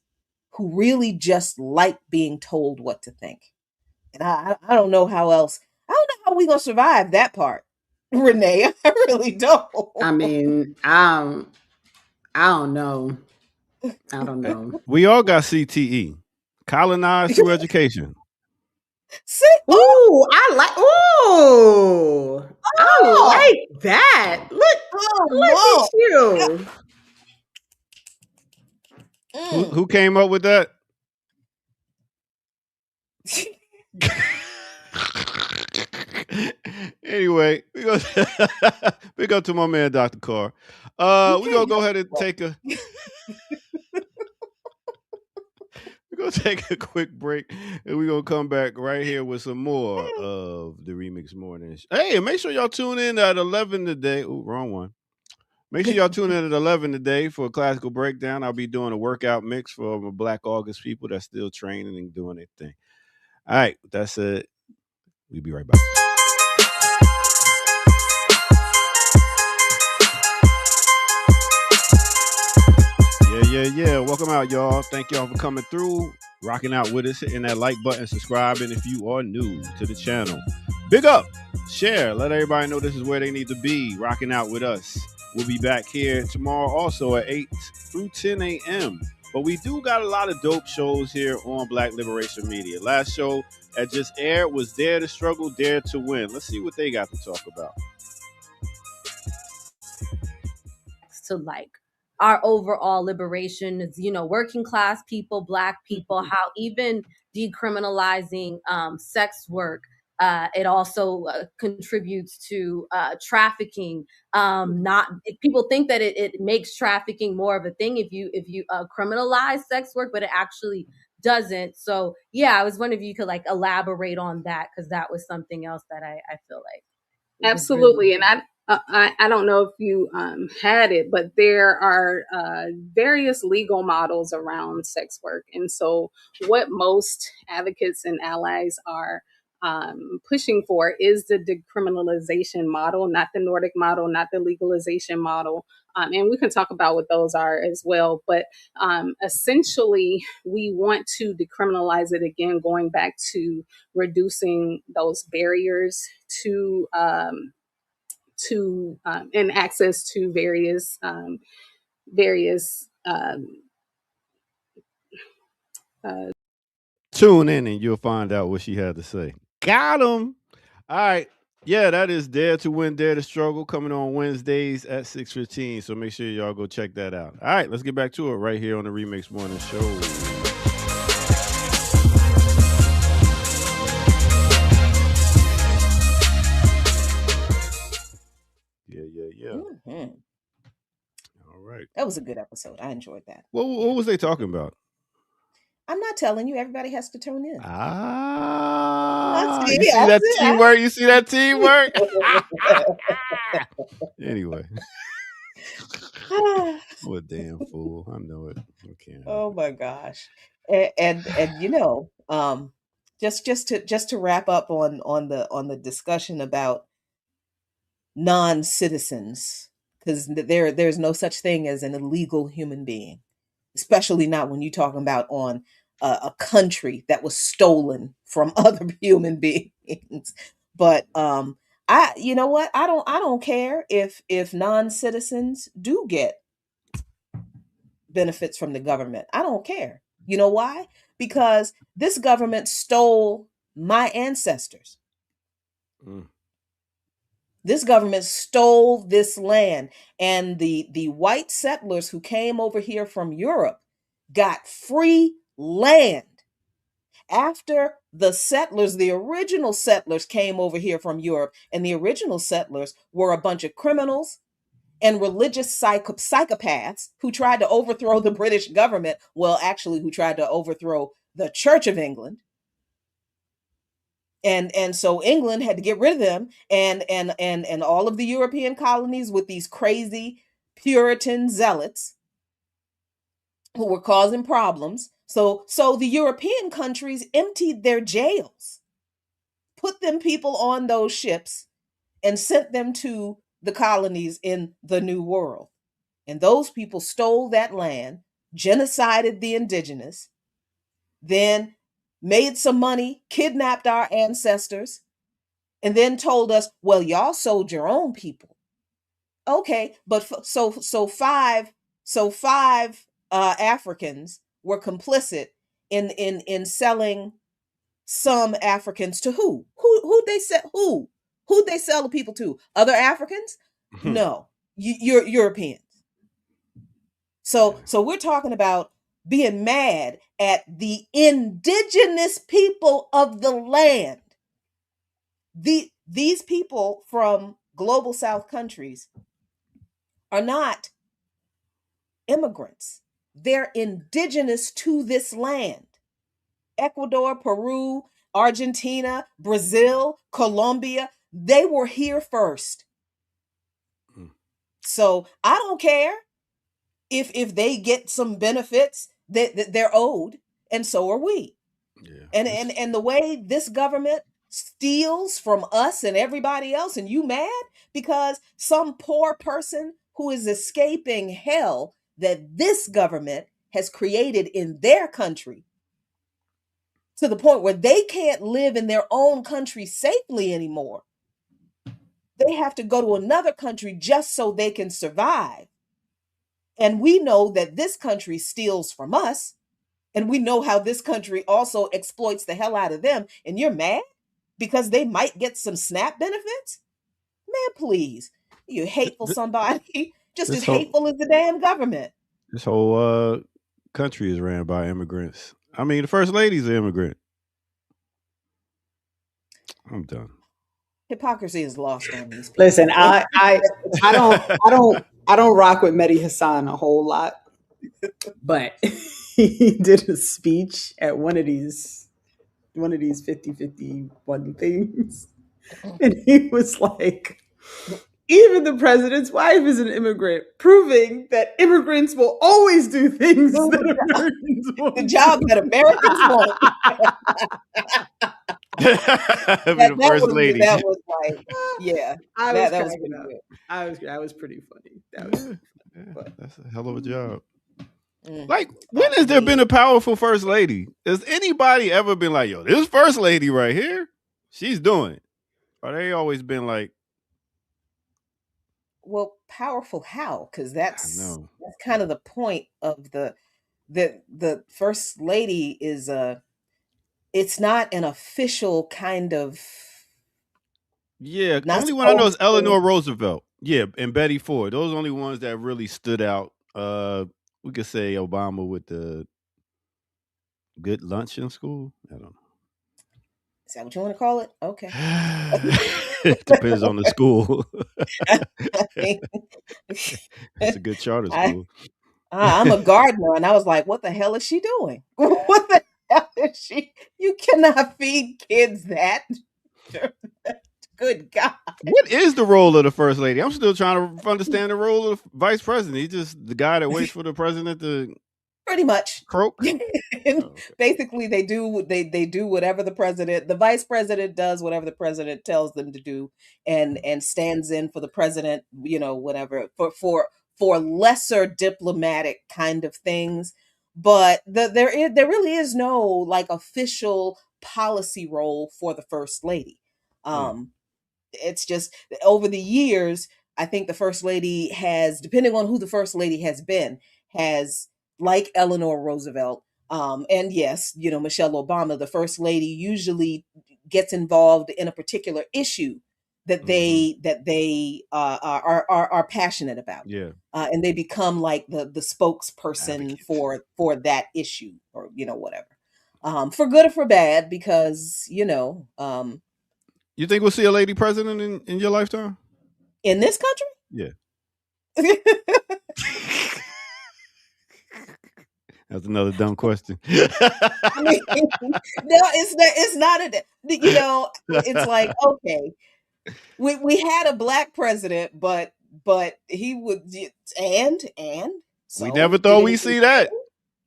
who really just like being told what to think. And I don't know how else. I don't know how we gonna survive that part, Renee. I really don't. I mean, I don't know. I don't know. We all got CTE, colonized through education. See, Ooh, I oh, like that. Look no. at you. Who came up with that? Anyway, we go to my man Dr. Carr. We're gonna go ahead and take a we're gonna take a quick break, and we're gonna come back right here with some more of the Remix Mornings. Hey, make sure y'all tune in at 11 today. Ooh, wrong one. Make sure y'all tune in at 11 today for a classical breakdown. I'll be doing a workout mix for my Black August people that's still training and doing their thing. All right, that's it. We'll be right back. Yeah. Welcome out, y'all. Thank y'all for coming through, rocking out with us, hitting that like button, subscribing if you are new to the channel. Big up, share, let everybody know this is where they need to be, rocking out with us. We'll be back here tomorrow also at 8 through 10 a.m. But we do got a lot of dope shows here on Black Liberation Media. Last show that just aired was Dare to Struggle, Dare to Win. Let's see what they got to talk about. To like our overall liberation is, working class people, Black people, how even decriminalizing sex work, it also contributes to trafficking. Not people think that it makes trafficking more of a thing if you criminalize sex work, but it actually doesn't. So yeah, I was wondering if you could like elaborate on that, because that was something else that I feel like absolutely. Really- and I don't know if you had it, but there are various legal models around sex work. And so what most advocates and allies are pushing for is the decriminalization model, not the Nordic model, not the legalization model. And we can talk about what those are as well. But essentially, we want to decriminalize it again, going back to reducing those barriers to and access to various Tune in and you'll find out what she had to say. Got him. All right. Yeah, that is Dare to Win, Dare to Struggle coming on Wednesdays at 6:15. So make sure y'all go check that out. All right, let's get back to it right here on the Remix Morning Show. Yeah. Mm-hmm. All right. That was a good episode. I enjoyed that. What was they talking about? I'm not telling you. Everybody has to tune in. You see that teamwork? You see that teamwork? Anyway. What a damn fool. I know it. Okay. Oh my gosh. And you know, just to wrap up on the discussion about non-citizens, because there's no such thing as an illegal human being, especially not when you're talking about on a country that was stolen from other human beings. But you know what? I don't care if non-citizens do get benefits from the government. I don't care. You know why? Because this government stole my ancestors. This government stole this land, and the white settlers who came over here from Europe got free land. After the settlers, the original settlers came over here from Europe, and the original settlers were a bunch of criminals and religious psychopaths who tried to overthrow the British government. Well, actually, who tried to overthrow the Church of England. And so England had to get rid of them, and all of the European colonies with these crazy Puritan zealots who were causing problems. So the European countries emptied their jails, put them people on those ships, and sent them to the colonies in the New World. And those people stole that land, genocided the indigenous, then made some money, kidnapped our ancestors, and then told us, well, y'all sold your own people. Okay, but so five Africans were complicit in selling some Africans to who? Who'd they sell the people to? Other Africans? No, you're Europeans. So we're talking about being mad at the indigenous people of the land. These people from global South countries are not immigrants. They're indigenous to this land. Ecuador, Peru, Argentina, Brazil, Colombia, they were here first. So I don't care if they get some benefits that they're owed, and so are we. Yeah. And the way this government steals from us and everybody else, and you mad because some poor person who is escaping hell that this government has created in their country, to the point where they can't live in their own country safely anymore. They have to go to another country just so they can survive. And we know that this country steals from us, and we know how this country also exploits the hell out of them, and you're mad because they might get some SNAP benefits? Man, please. You hateful somebody. Just as hateful as the damn government. This whole country is ran by immigrants. I mean, the first lady's an immigrant. I'm done. Hypocrisy is lost on these people. Listen, I don't rock with Mehdi Hassan a whole lot, but he did a speech at one of these 50-51 things, and he was like, even the president's wife is an immigrant, proving that immigrants will always do things that Americans won't. The job that Americans won't. The first lady. that was like, yeah, I was that was cracking pretty up. good. I was pretty funny. That was, but That's a hell of a job. Mm, Like, when has I there mean, been a powerful first lady? Has anybody ever been like, yo, this first lady right here, she's doing it? Or they always been like, well, powerful how? Because I know. that's kind of the point of the first lady is it's not an official kind of Yeah, not only one I know is supposed to. Eleanor Roosevelt. Yeah, and Betty Ford. Those are the only ones that really stood out. We could say Obama with the good lunch in school. I don't Is that what you want to call it? Okay. know. It depends on the school. I mean, It's a good charter I school. I'm a gardener, and I was like, "What the hell is she doing? What the hell is she? You cannot feed kids that." Good God! What is the role of the first lady? I'm still trying to understand the role of the vice president. He's just the guy that waits for the president to Pretty much. croak. And Oh, okay. basically, they do whatever the vice president does whatever the president tells them to do, and stands in for the president, whatever for lesser diplomatic kind of things. But there really is no like official policy role for the first lady. Mm, Um, it's just over the years, I think the first lady has, depending on who the first lady has been, has, like Eleanor Roosevelt, and yes, Michelle Obama, the first lady usually gets involved in a particular issue that hmm they are passionate about, Yeah. and they become like the spokesperson Advocate. for that issue, or whatever, for good or for bad, because You think we'll see a lady president in your lifetime? in this country. Yeah. That's another dumb question. I mean, no, it's not it's like, okay, we had a black president, but he would, and We never so did thought we'd anything see that. change?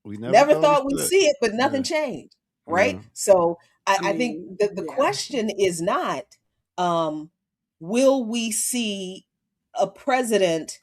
We never Never thought we'd thought see we'd that. see it, but nothing Yeah. changed, right? Yeah. So I I think mean, that the yeah. question is not, um, will we see a president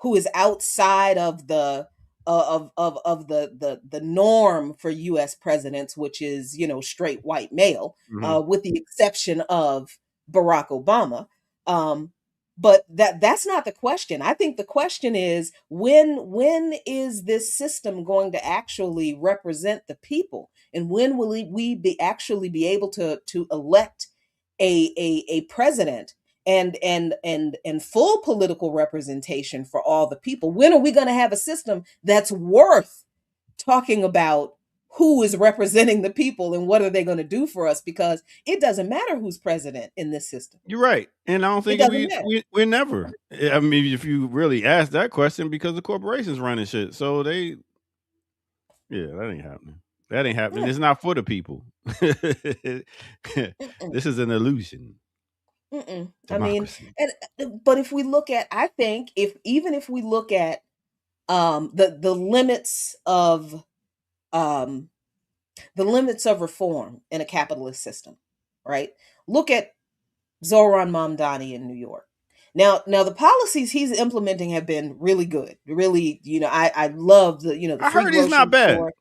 who is outside of the the norm for U.S. presidents, which is straight white male, hmm with the exception of Barack Obama. Um, but that's not the question. I think the question is, when is this system going to actually represent the people, and when will we be actually be able to elect a president and full political representation for all the people? When are we going to have a system that's worth talking about who is representing the people and what are they going to do for us? Because it doesn't matter who's president in this system. You're right, and I don't It think doesn't matter. we're never. I mean, if you really ask that question, because the corporations running shit, so they, yeah, that ain't happening. That ain't happening. Yeah. It's not for the people. Mm-mm, This is an illusion. mm-mm. I mean, Democracy. and but if we look at, I think, if we look at the limits of um reform in a capitalist system, right? Look at Zoran Mamdani in New York. Now the policies he's implementing have been really good. Really, I love the I free heard he's not grocery bad. store.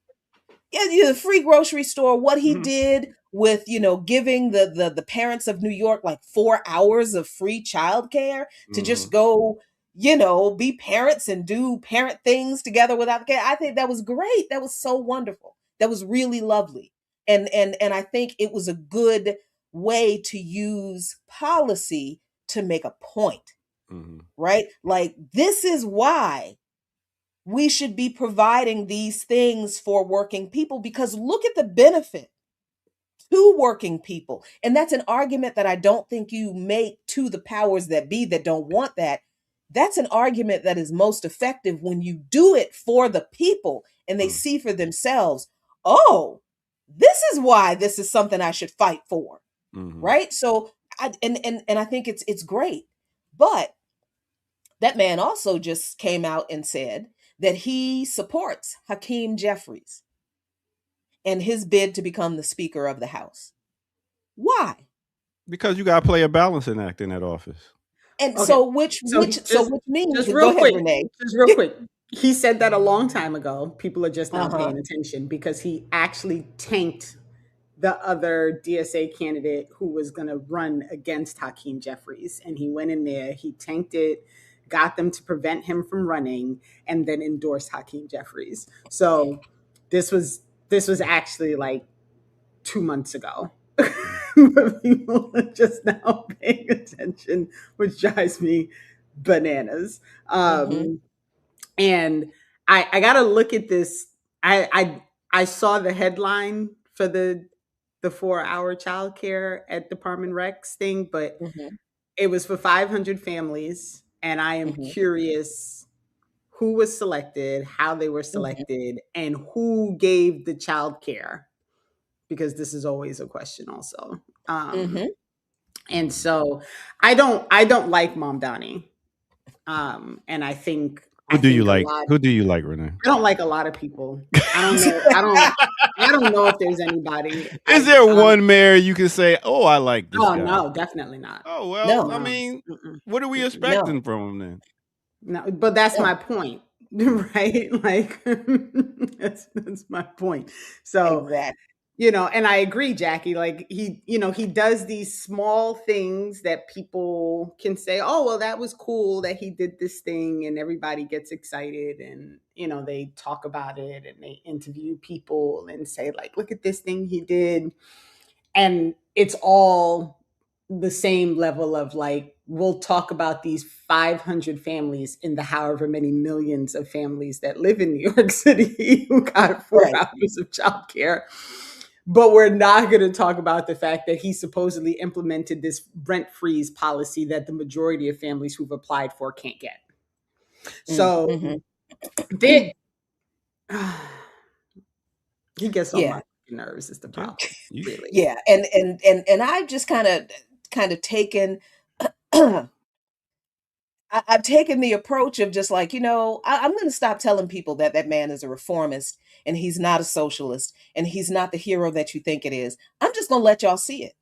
Yeah, the free grocery store, what he Mhm. did with giving the parents of New York like 4 hours of free childcare to just Mhm. go, be parents and do parent things together without care. I think that was great. That was so wonderful. That was really lovely. And I think it was a good way to use policy to make a point, Mhm. right? Like, this is why we should be providing these things for working people, because look at the benefit to working people. And that's an argument that I don't think you make to the powers that be that don't want that. That's an argument that is most effective when you do it for the people and they Mm. see for themselves, oh, this is why this is something I should fight for. Mhm. Right? So and I think it's great. But that man also just came out and said that he supports Hakeem Jeffries and his bid to become the Speaker of the House. Why? Because you got to play a balancing act in that office. And Okay. so which means go ahead, Renee. Just real quick. He said that a long time ago. People are just now Uh-huh. paying attention because he actually tanked the other DSA candidate who was going to run against Hakeem Jeffries. And he went in there, he tanked it, got them to prevent him from running, and then endorsed Hakeem Jeffries. So this was actually like 2 months ago. But people are just now paying attention, which drives me bananas. And I gotta look at this. I saw the headline for the 4-hour childcare at Department Rex thing, but Mm-hmm. it was for 500 families, and I am Mm-hmm. curious who was selected, how they were Mm-hmm. selected, and who gave the childcare, because this is always a question also. Mm-hmm. And so I don't like Mom Donnie. And Who I do you think a like? lot Who do you like, Renee? I don't like a lot of people. I don't know. I don't know if there's anybody. Is there one mayor you can say, "Oh, I like this Oh guy"? no, definitely not. Oh well, No. I No. mean, Mm-mm. what are we Mm-mm. No. expecting from him then? No, but that's No. my point, right? Like that's my point. So, Exactly. and I agree, Jackie. Like he does these small things that people can say, "Oh, well, that was cool that he did this thing," and everybody gets excited, and they talk about it and they interview people and say, like, "Look at this thing he did," and it's all the same level of like, we'll talk about these 500 families in the however many millions of families that live in New York City who got 4 hours of childcare. But we're not going to talk about the fact that he supposedly implemented this rent freeze policy that the majority of families who've applied for can't get. So Mm-hmm. he gets on Yeah. my nerves is the problem, really. Yeah. And I've just kind of taken I've taken the approach of just like, I'm going to stop telling people that that man is a reformist and he's not a socialist and he's not the hero that you think it is. I'm just going to let y'all see it.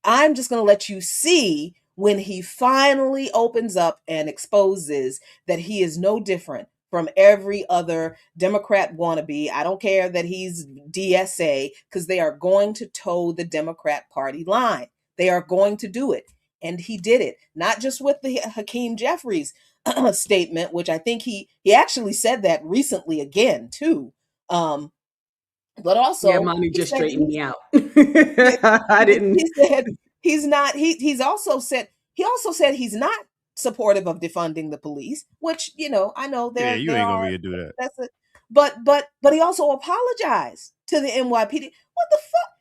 I'm just going to let you see when he finally opens up and exposes that he is no different from every other Democrat wannabe. I don't care that he's DSA, because they are going to toe the Democrat Party line. They are going to do it. And he did it, not just with the Hakeem Jeffries statement, which I think he actually said that recently again, too. But also, Yeah, mommy he just said straightened me out. he, I didn't. he said he's not. He also said he's not supportive of defunding the police. Which I know Yeah, you there ain't gonna are. be able to do that. That's it. But he also apologized to the NYPD. What the fuck?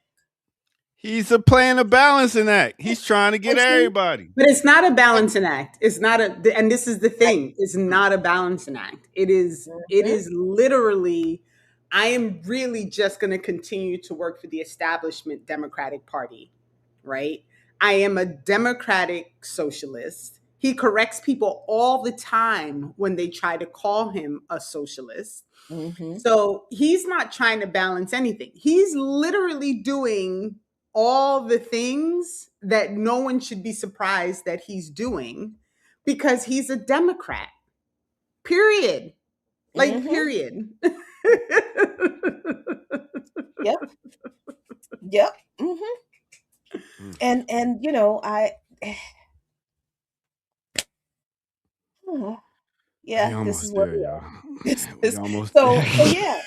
He's playing a balancing act. He's trying to get everybody. But it's not a balancing act. It's not and this is the thing. It's not a balancing act. It is literally, I am really just going to continue to work for the establishment Democratic Party, right? I am a democratic socialist. He corrects people all the time when they try to call him a socialist. So he's not trying to balance anything. He's literally doing all the things that no one should be surprised that he's doing because he's a Democrat. Period. Like, period. Yep. Yep. And I yeah, this is where we are. We almost so yeah.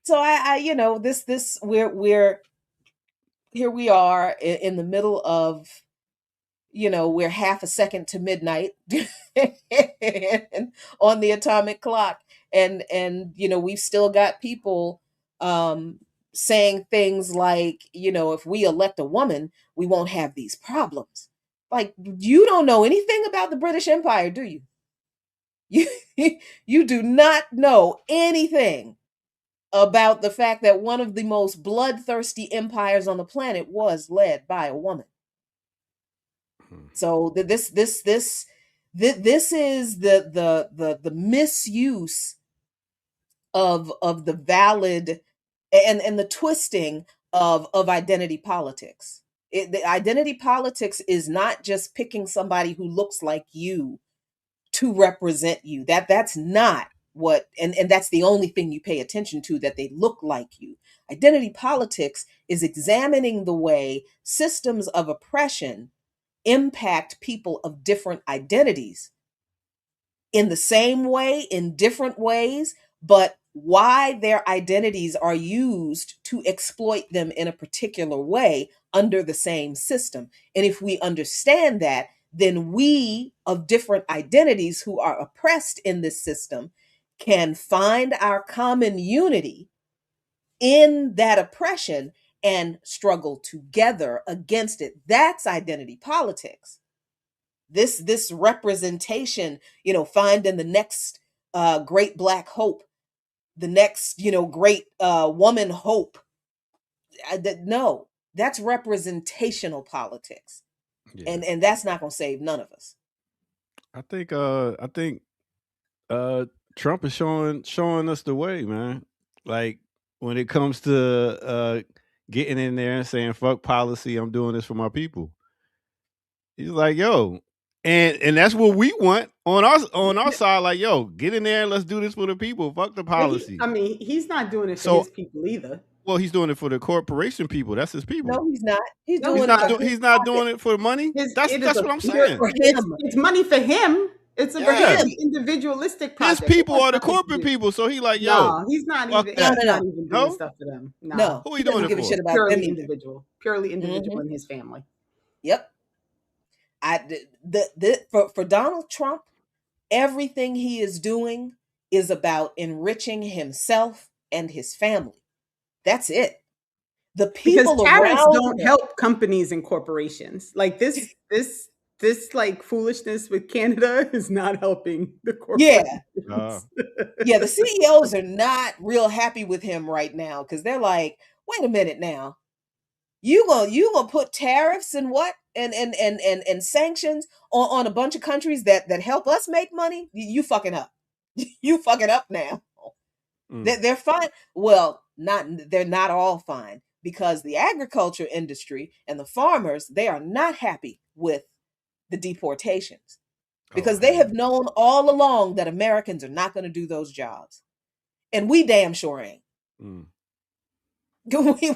So I this we're here we are in the middle of, we're half a second to midnight on the atomic clock, and we've still got people saying things like, if we elect a woman, we won't have these problems. Like, you don't know anything about the British Empire, do you? You do not know anything about the fact that one of the most bloodthirsty empires on the planet was led by a woman. So this is the misuse of the valid and the twisting of identity politics. The identity politics is not just picking somebody who looks like you to represent you. That's not what, and that's the only thing you pay attention to, that they look like you. Identity politics is examining the way systems of oppression impact people of different identities in the same way, in different ways, but why their identities are used to exploit them in a particular way under the same system. And if we understand that, then we of different identities who are oppressed in this system can find our common unity in that oppression and struggle together against it. That's identity politics. This representation, finding the next great Black hope, the next, great woman hope. No, that's representational politics. Yeah. And that's not going to save none of us. I think Trump is showing us the way, man. Like when it comes to getting in there and saying fuck policy, I'm doing this for my people. He's like, yo, and that's what we want on our side. Like, yo, get in there and let's do this for the people. Fuck the policy. He's not doing it for his people either. Well, he's doing it for the corporation people. That's his people. No, he's not. He's not doing it for the money. That's what I'm saying. It's money for him. It's a very individualistic project. His people are the corporate people. So he like, yo, no, he's not even. Not even doing stuff for them. No, who are you doing it give for? A shit about purely individual in his family. Yep. For Donald Trump, everything he is doing is about enriching himself and his family. That's it. The people because tariffs around don't help companies and corporations. Like this like foolishness with Canada is not helping the corporations. Yeah, the CEOs are not real happy with him right now because they're like, wait a minute now. You gonna put tariffs and what and sanctions on a bunch of countries that help us make money? You fucking up. You fucking up now. They're fine. Well, they're not all fine because the agriculture industry and the farmers, they are not happy with the deportations because they have known all along that Americans are not going to do those jobs, and we damn sure ain't.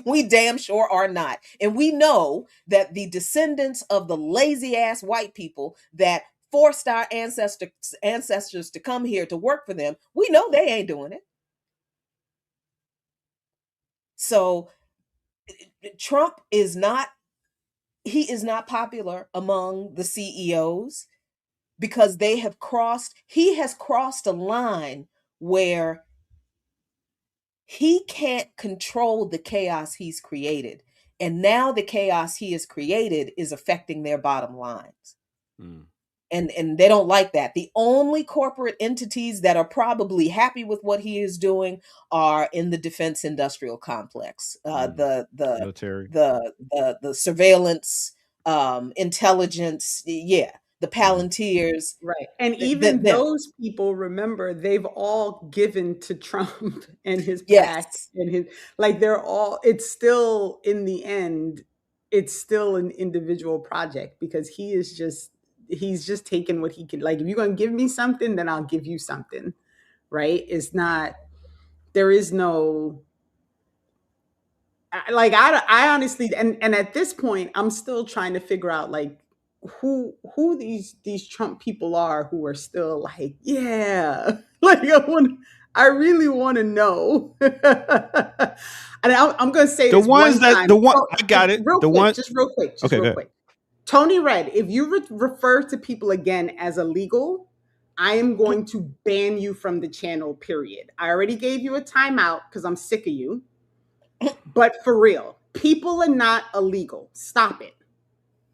We damn sure are not. And we know that the descendants of the lazy ass white people that forced our ancestors to come here to work for them, we know they ain't doing it. So Trump is not popular among the CEOs because he has crossed a line where he can't control the chaos he's created. And now the chaos he has created is affecting their bottom lines. And they don't like that. The only corporate entities that are probably happy with what he is doing are in the defense industrial complex, the military, the surveillance, intelligence, the Palantirs, right? And even those people, remember, they've all given to Trump and his PAC and his they're all. It's still in the end, it's still an individual project because he's just taking what he can. Like, if you're going to give me something, then I'll give you something, right? It's not, there is no, I honestly, and at this point, I'm still trying to figure out who these Trump people are who are still I really want to know. And I'm going to say the this ones one that time. the one I got it. Just real quick. Tony Red, if you refer to people again as illegal, I am going to ban you from the channel, period. I already gave you a timeout because I'm sick of you. But for real, people are not illegal. Stop it.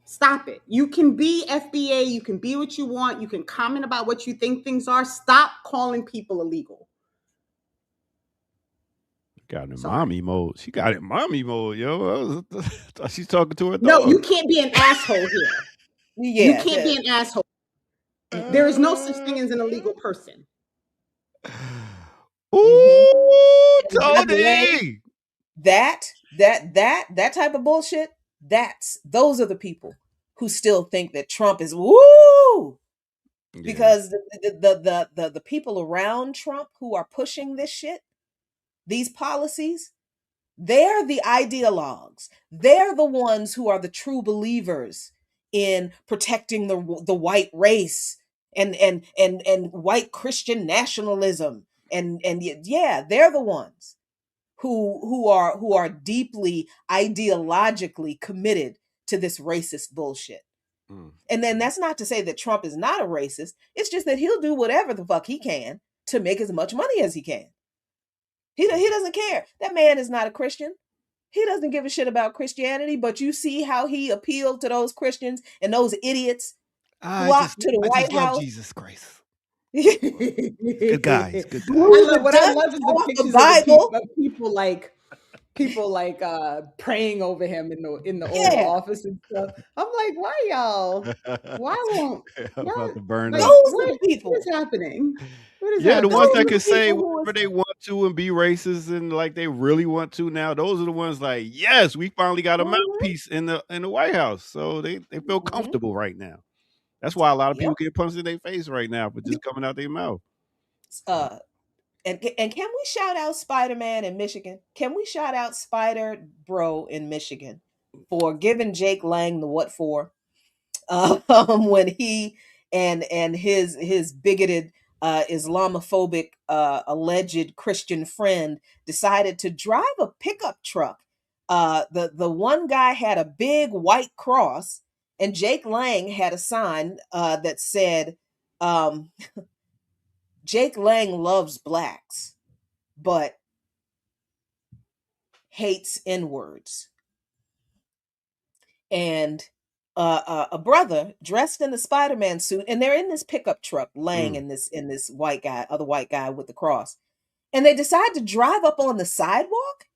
Stop it. You can be FBA. You can be what you want. You can comment about what you think things are. Stop calling people illegal. Got in mommy mode. She got in mommy mode, yo. Thought she's talking to her dog. No, you can't be an asshole here. You can't be an asshole. There is no such thing as an illegal person. Ooh, Tony. That type of bullshit those are the people who still think that Trump is woo, because the people around Trump who are pushing this shit, these policies, they're the ideologues. They're the ones who are the true believers in protecting the white race and white Christian nationalism. And yeah, they're the ones who are deeply ideologically committed to this racist bullshit. And then that's not to say that Trump is not a racist. It's just that he'll do whatever the fuck he can to make as much money as he can. He doesn't care. That man is not a Christian. He doesn't give a shit about Christianity, but you see how he appealed to those Christians and those idiots flocked to the White House. Jesus Christ. Good guy. He's good guy. What I love is the pictures of people like praying over him in the Oval Office and stuff. I'm like, why won't about to burn those up. are the people. What is happening? The ones that can say whatever they want to and be racist and like they really want to now, those are the ones like, yes, we finally got a mouthpiece in the White House. So they feel comfortable right now. That's why a lot of people get punched in their face right now for just coming out their mouth. And can we shout out Spider-Man in Michigan? Can we shout out Spider Bro in Michigan for giving Jake Lang the what for? When he and his bigoted Islamophobic alleged Christian friend decided to drive a pickup truck. The one guy had a big white cross, and Jake Lang had a sign that said, Jake Lang loves blacks, but hates N-words. And a brother dressed in a Spider-Man suit, and they're in this pickup truck, Lang and this other white guy with the cross, and they decide to drive up on the sidewalk,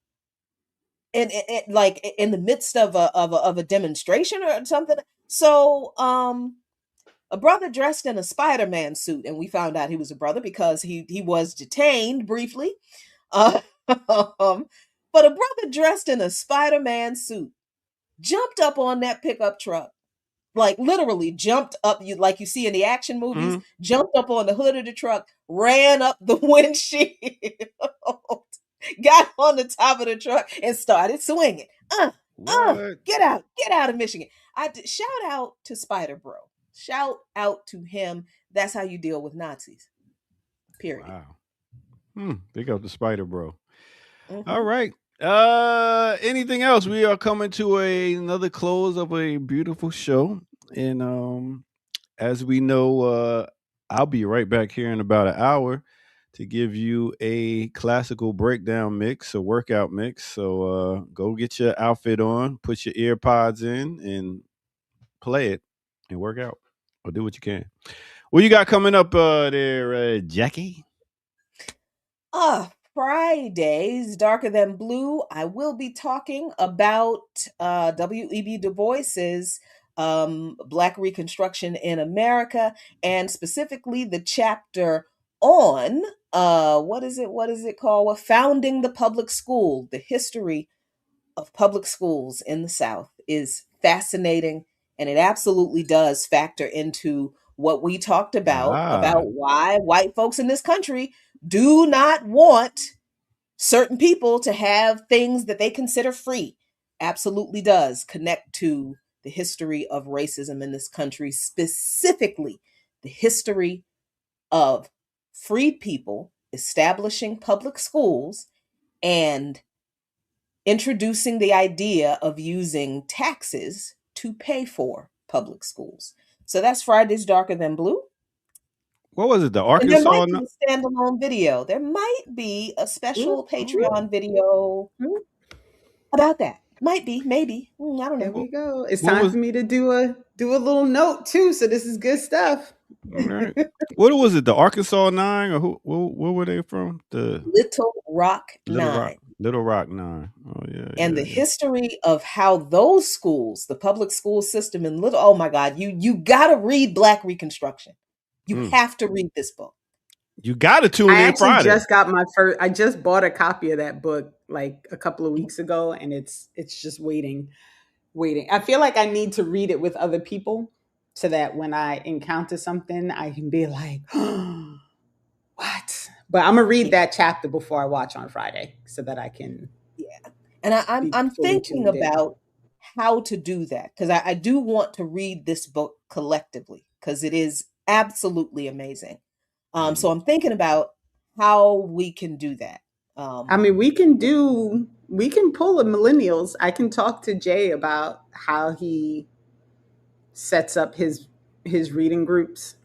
and like in the midst of a demonstration or something. So a brother dressed in a Spider-Man suit, and we found out he was a brother because he was detained briefly. But a brother dressed in a Spider-Man suit jumped up on that pickup truck, like literally jumped up, like you see in the action movies, jumped up on the hood of the truck, ran up the windshield, got on the top of the truck, and started swinging. Get out of Michigan. Shout out to Spider Bro. Shout out to him. That's how you deal with Nazis. Period. Wow. Big up the Spider Bro. All right. Anything else? We are coming to another close of a beautiful show. And as we know, I'll be right back here in about an hour to give you a classical breakdown mix, a workout mix. So go get your outfit on, put your ear pods in, and play it and work out. Or do what you can. What you got coming up there, Jackie? Fridays, Darker Than Blue, I will be talking about W.E.B. Du Bois's Black Reconstruction in America, and specifically the chapter on what is it called? Founding the Public School. The history of public schools in the South is fascinating, and it absolutely does factor into what we talked about why white folks in this country do not want certain people to have things that they consider free. Absolutely does connect to the history of racism in this country, specifically the history of freed people establishing public schools and introducing the idea of using taxes to pay for public schools. So that's Fridays Darker Than Blue. What was it? The Arkansas? And there might be a standalone video. There might be a special Patreon video about that. Might be, maybe. I don't know. There we go. It's time for me to do a little note too. So this is good stuff. All right. What was it? The Arkansas Nine, or where were they from? The Little Rock Nine. Little Rock Nine. Oh yeah. And the history of how those schools, the public school system in Little. Oh my God, you got to read Black Reconstruction. You have to read this book. You got to tune in Friday. I just bought a copy of that book like a couple of weeks ago, and it's just waiting waiting. I feel like I need to read it with other people so that when I encounter something, I can be like, what? But I'm gonna read Yeah, that chapter before I watch on Friday so that I can yeah. And be I'm fully thinking tuned in. about how to do that because I do want to read this book collectively because it is absolutely amazing. So I'm thinking about how we can do that. I Um, mean, we can pull the millennials. I can talk to Jay about how he sets up his reading groups,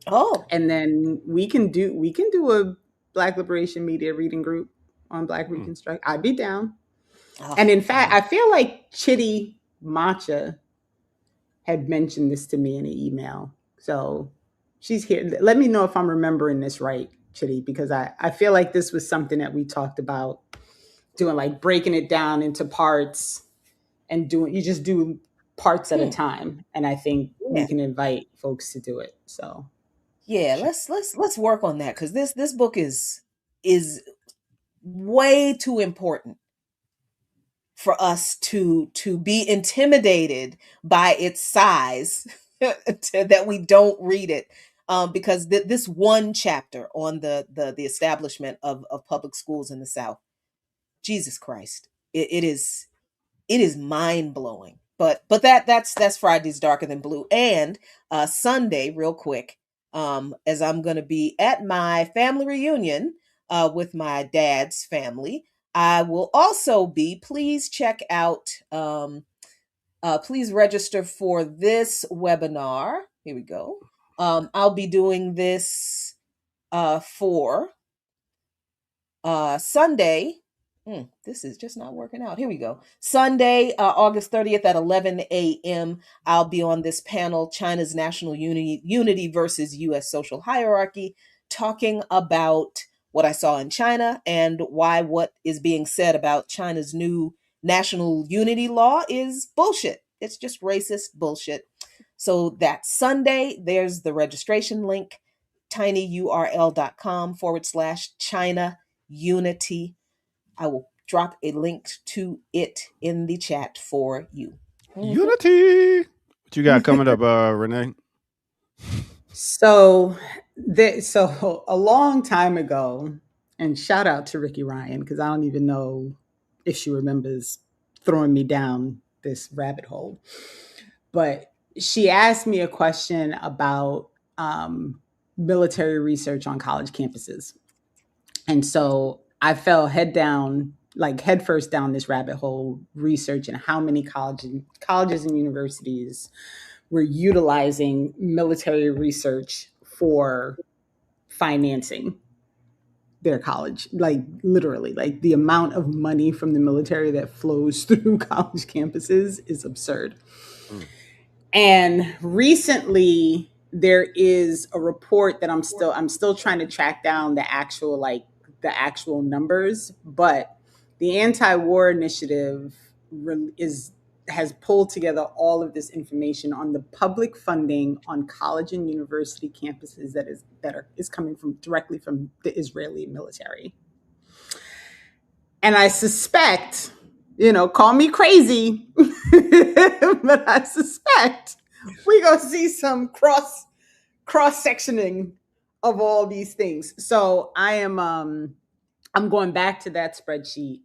oh, and then we can do a Black Liberation Media reading group on Black Reconstruct. I'd be down. And oh, in fact, I feel like Chitty Matcha had mentioned this to me in an email. So she's here. Let me know if I'm remembering this right, Chitty, because I feel like this was something that we talked about doing, like breaking it down into parts and you just do parts at a hmm, time. And I think we yeah, can invite folks to do it. So yeah. Let's work on that because this book is way too important for us to be intimidated by its size that we don't read it because this one chapter on the establishment of public schools in the South, Jesus Christ, it is mind blowing. But that's Friday's Darker Than Blue. And Sunday, real quick, as I'm gonna be at my family reunion with my dad's family, I will also be. Please check out. Please register for this webinar. Here we go. I'll be doing this for Sunday. This is just not working out. Here we go. Sunday, August 30th at 11 a.m. I'll be on this panel, China's National Unity versus U.S. Social Hierarchy, talking about what I saw in China and why what is being said about China's new national unity law is bullshit. It's just racist bullshit. So that's Sunday. There's the registration link, tinyurl.com/China Unity. I will drop a link to it in the chat for you. Mhm. Unity. What you got coming up, Renee? So so a long time ago, and shout out to Ricky Ryan, because I don't even know if she remembers throwing me down this rabbit hole. But she asked me a question about military research on college campuses. And so I fell head down, like head first down this rabbit hole, researching how many colleges and universities were utilizing military research for financing their college. Like literally, like the amount of money from the military that flows through college campuses is absurd. Mm. And recently there is a report that I'm still trying to track down the actual numbers, but the anti-war initiative is has pulled together all of this information on the public funding on college and university campuses is coming from directly from the Israeli military. And I suspect, call me crazy, but I suspect we're gonna see some cross sectioning of all these things. So I'm going back to that spreadsheet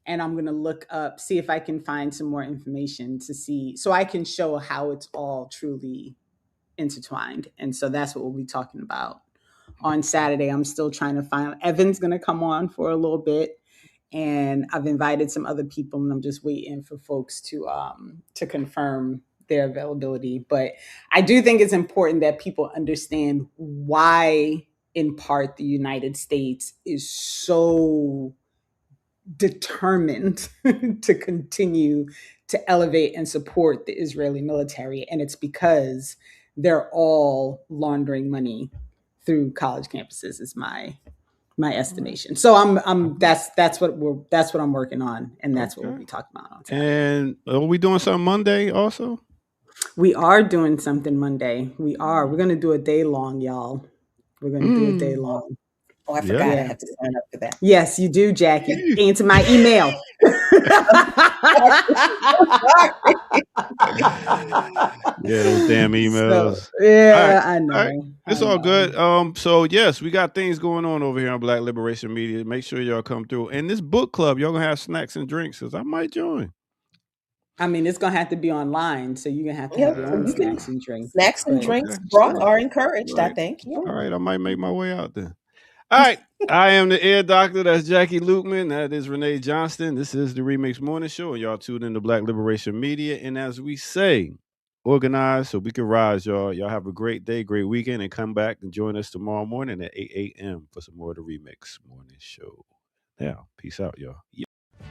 and I'm gonna look up, see if I can find some more information to see so I can show how it's all truly intertwined. And so that's what we'll be talking about on Saturday. I'm still trying to find Evan's gonna come on for a little bit, and I've invited some other people, and I'm just waiting for folks to confirm their availability. But I do think it's important that people understand why, in part, the United States is so determined to continue to elevate and support the Israeli military, and it's because they're all laundering money through college campuses. Is my All right. estimation. So that's what I'm working on, and that's what we'll Okay. be talking about on Saturday. And are we doing something Monday also? We are doing something Monday. We're gonna do a day long, y'all. We're gonna do a day long. Oh, I forgot. I have to sign up for that. Yes, you do, Jackie. Answer my email. Yeah, those damn emails. So, yeah, I know. All right. It's all good. So yes, we got things going on over here on Black Liberation Media. Make sure y'all come through. And this book club, y'all gonna have snacks and drinks, because I might join. I mean, it's gonna have to be online, so you're gonna have to have your own snacks and drinks. Snacks and drinks brought are encouraged, I think. Yeah. All right, I might make my way out then. All right, I am the Air Doctor. That's Jackie Lukeman. That is Renee Johnston. This is the Remix Morning Show, and y'all tuned into Black Liberation Media. And as we say, organize so we can rise, y'all. Y'all have a great day, great weekend, and come back and join us tomorrow morning at 8 a.m. for some more of the Remix Morning Show. Now, peace out, y'all.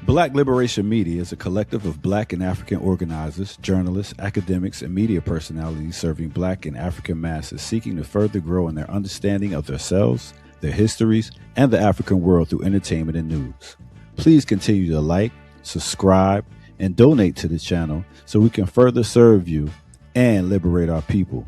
Black Liberation Media is a collective of Black and African organizers, journalists, academics, and media personalities serving Black and African masses seeking to further grow in their understanding of themselves, their histories, and the African world through entertainment and news. Please continue to like, subscribe, and donate to the channel so we can further serve you and liberate our people.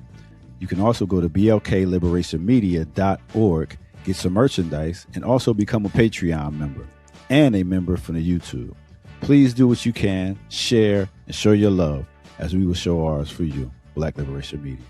You can also go to blkliberationmedia.org, get some merchandise, and also become a Patreon member and a member from the YouTube. Please do what you can, share, and show your love as we will show ours for you. Black Liberation Media.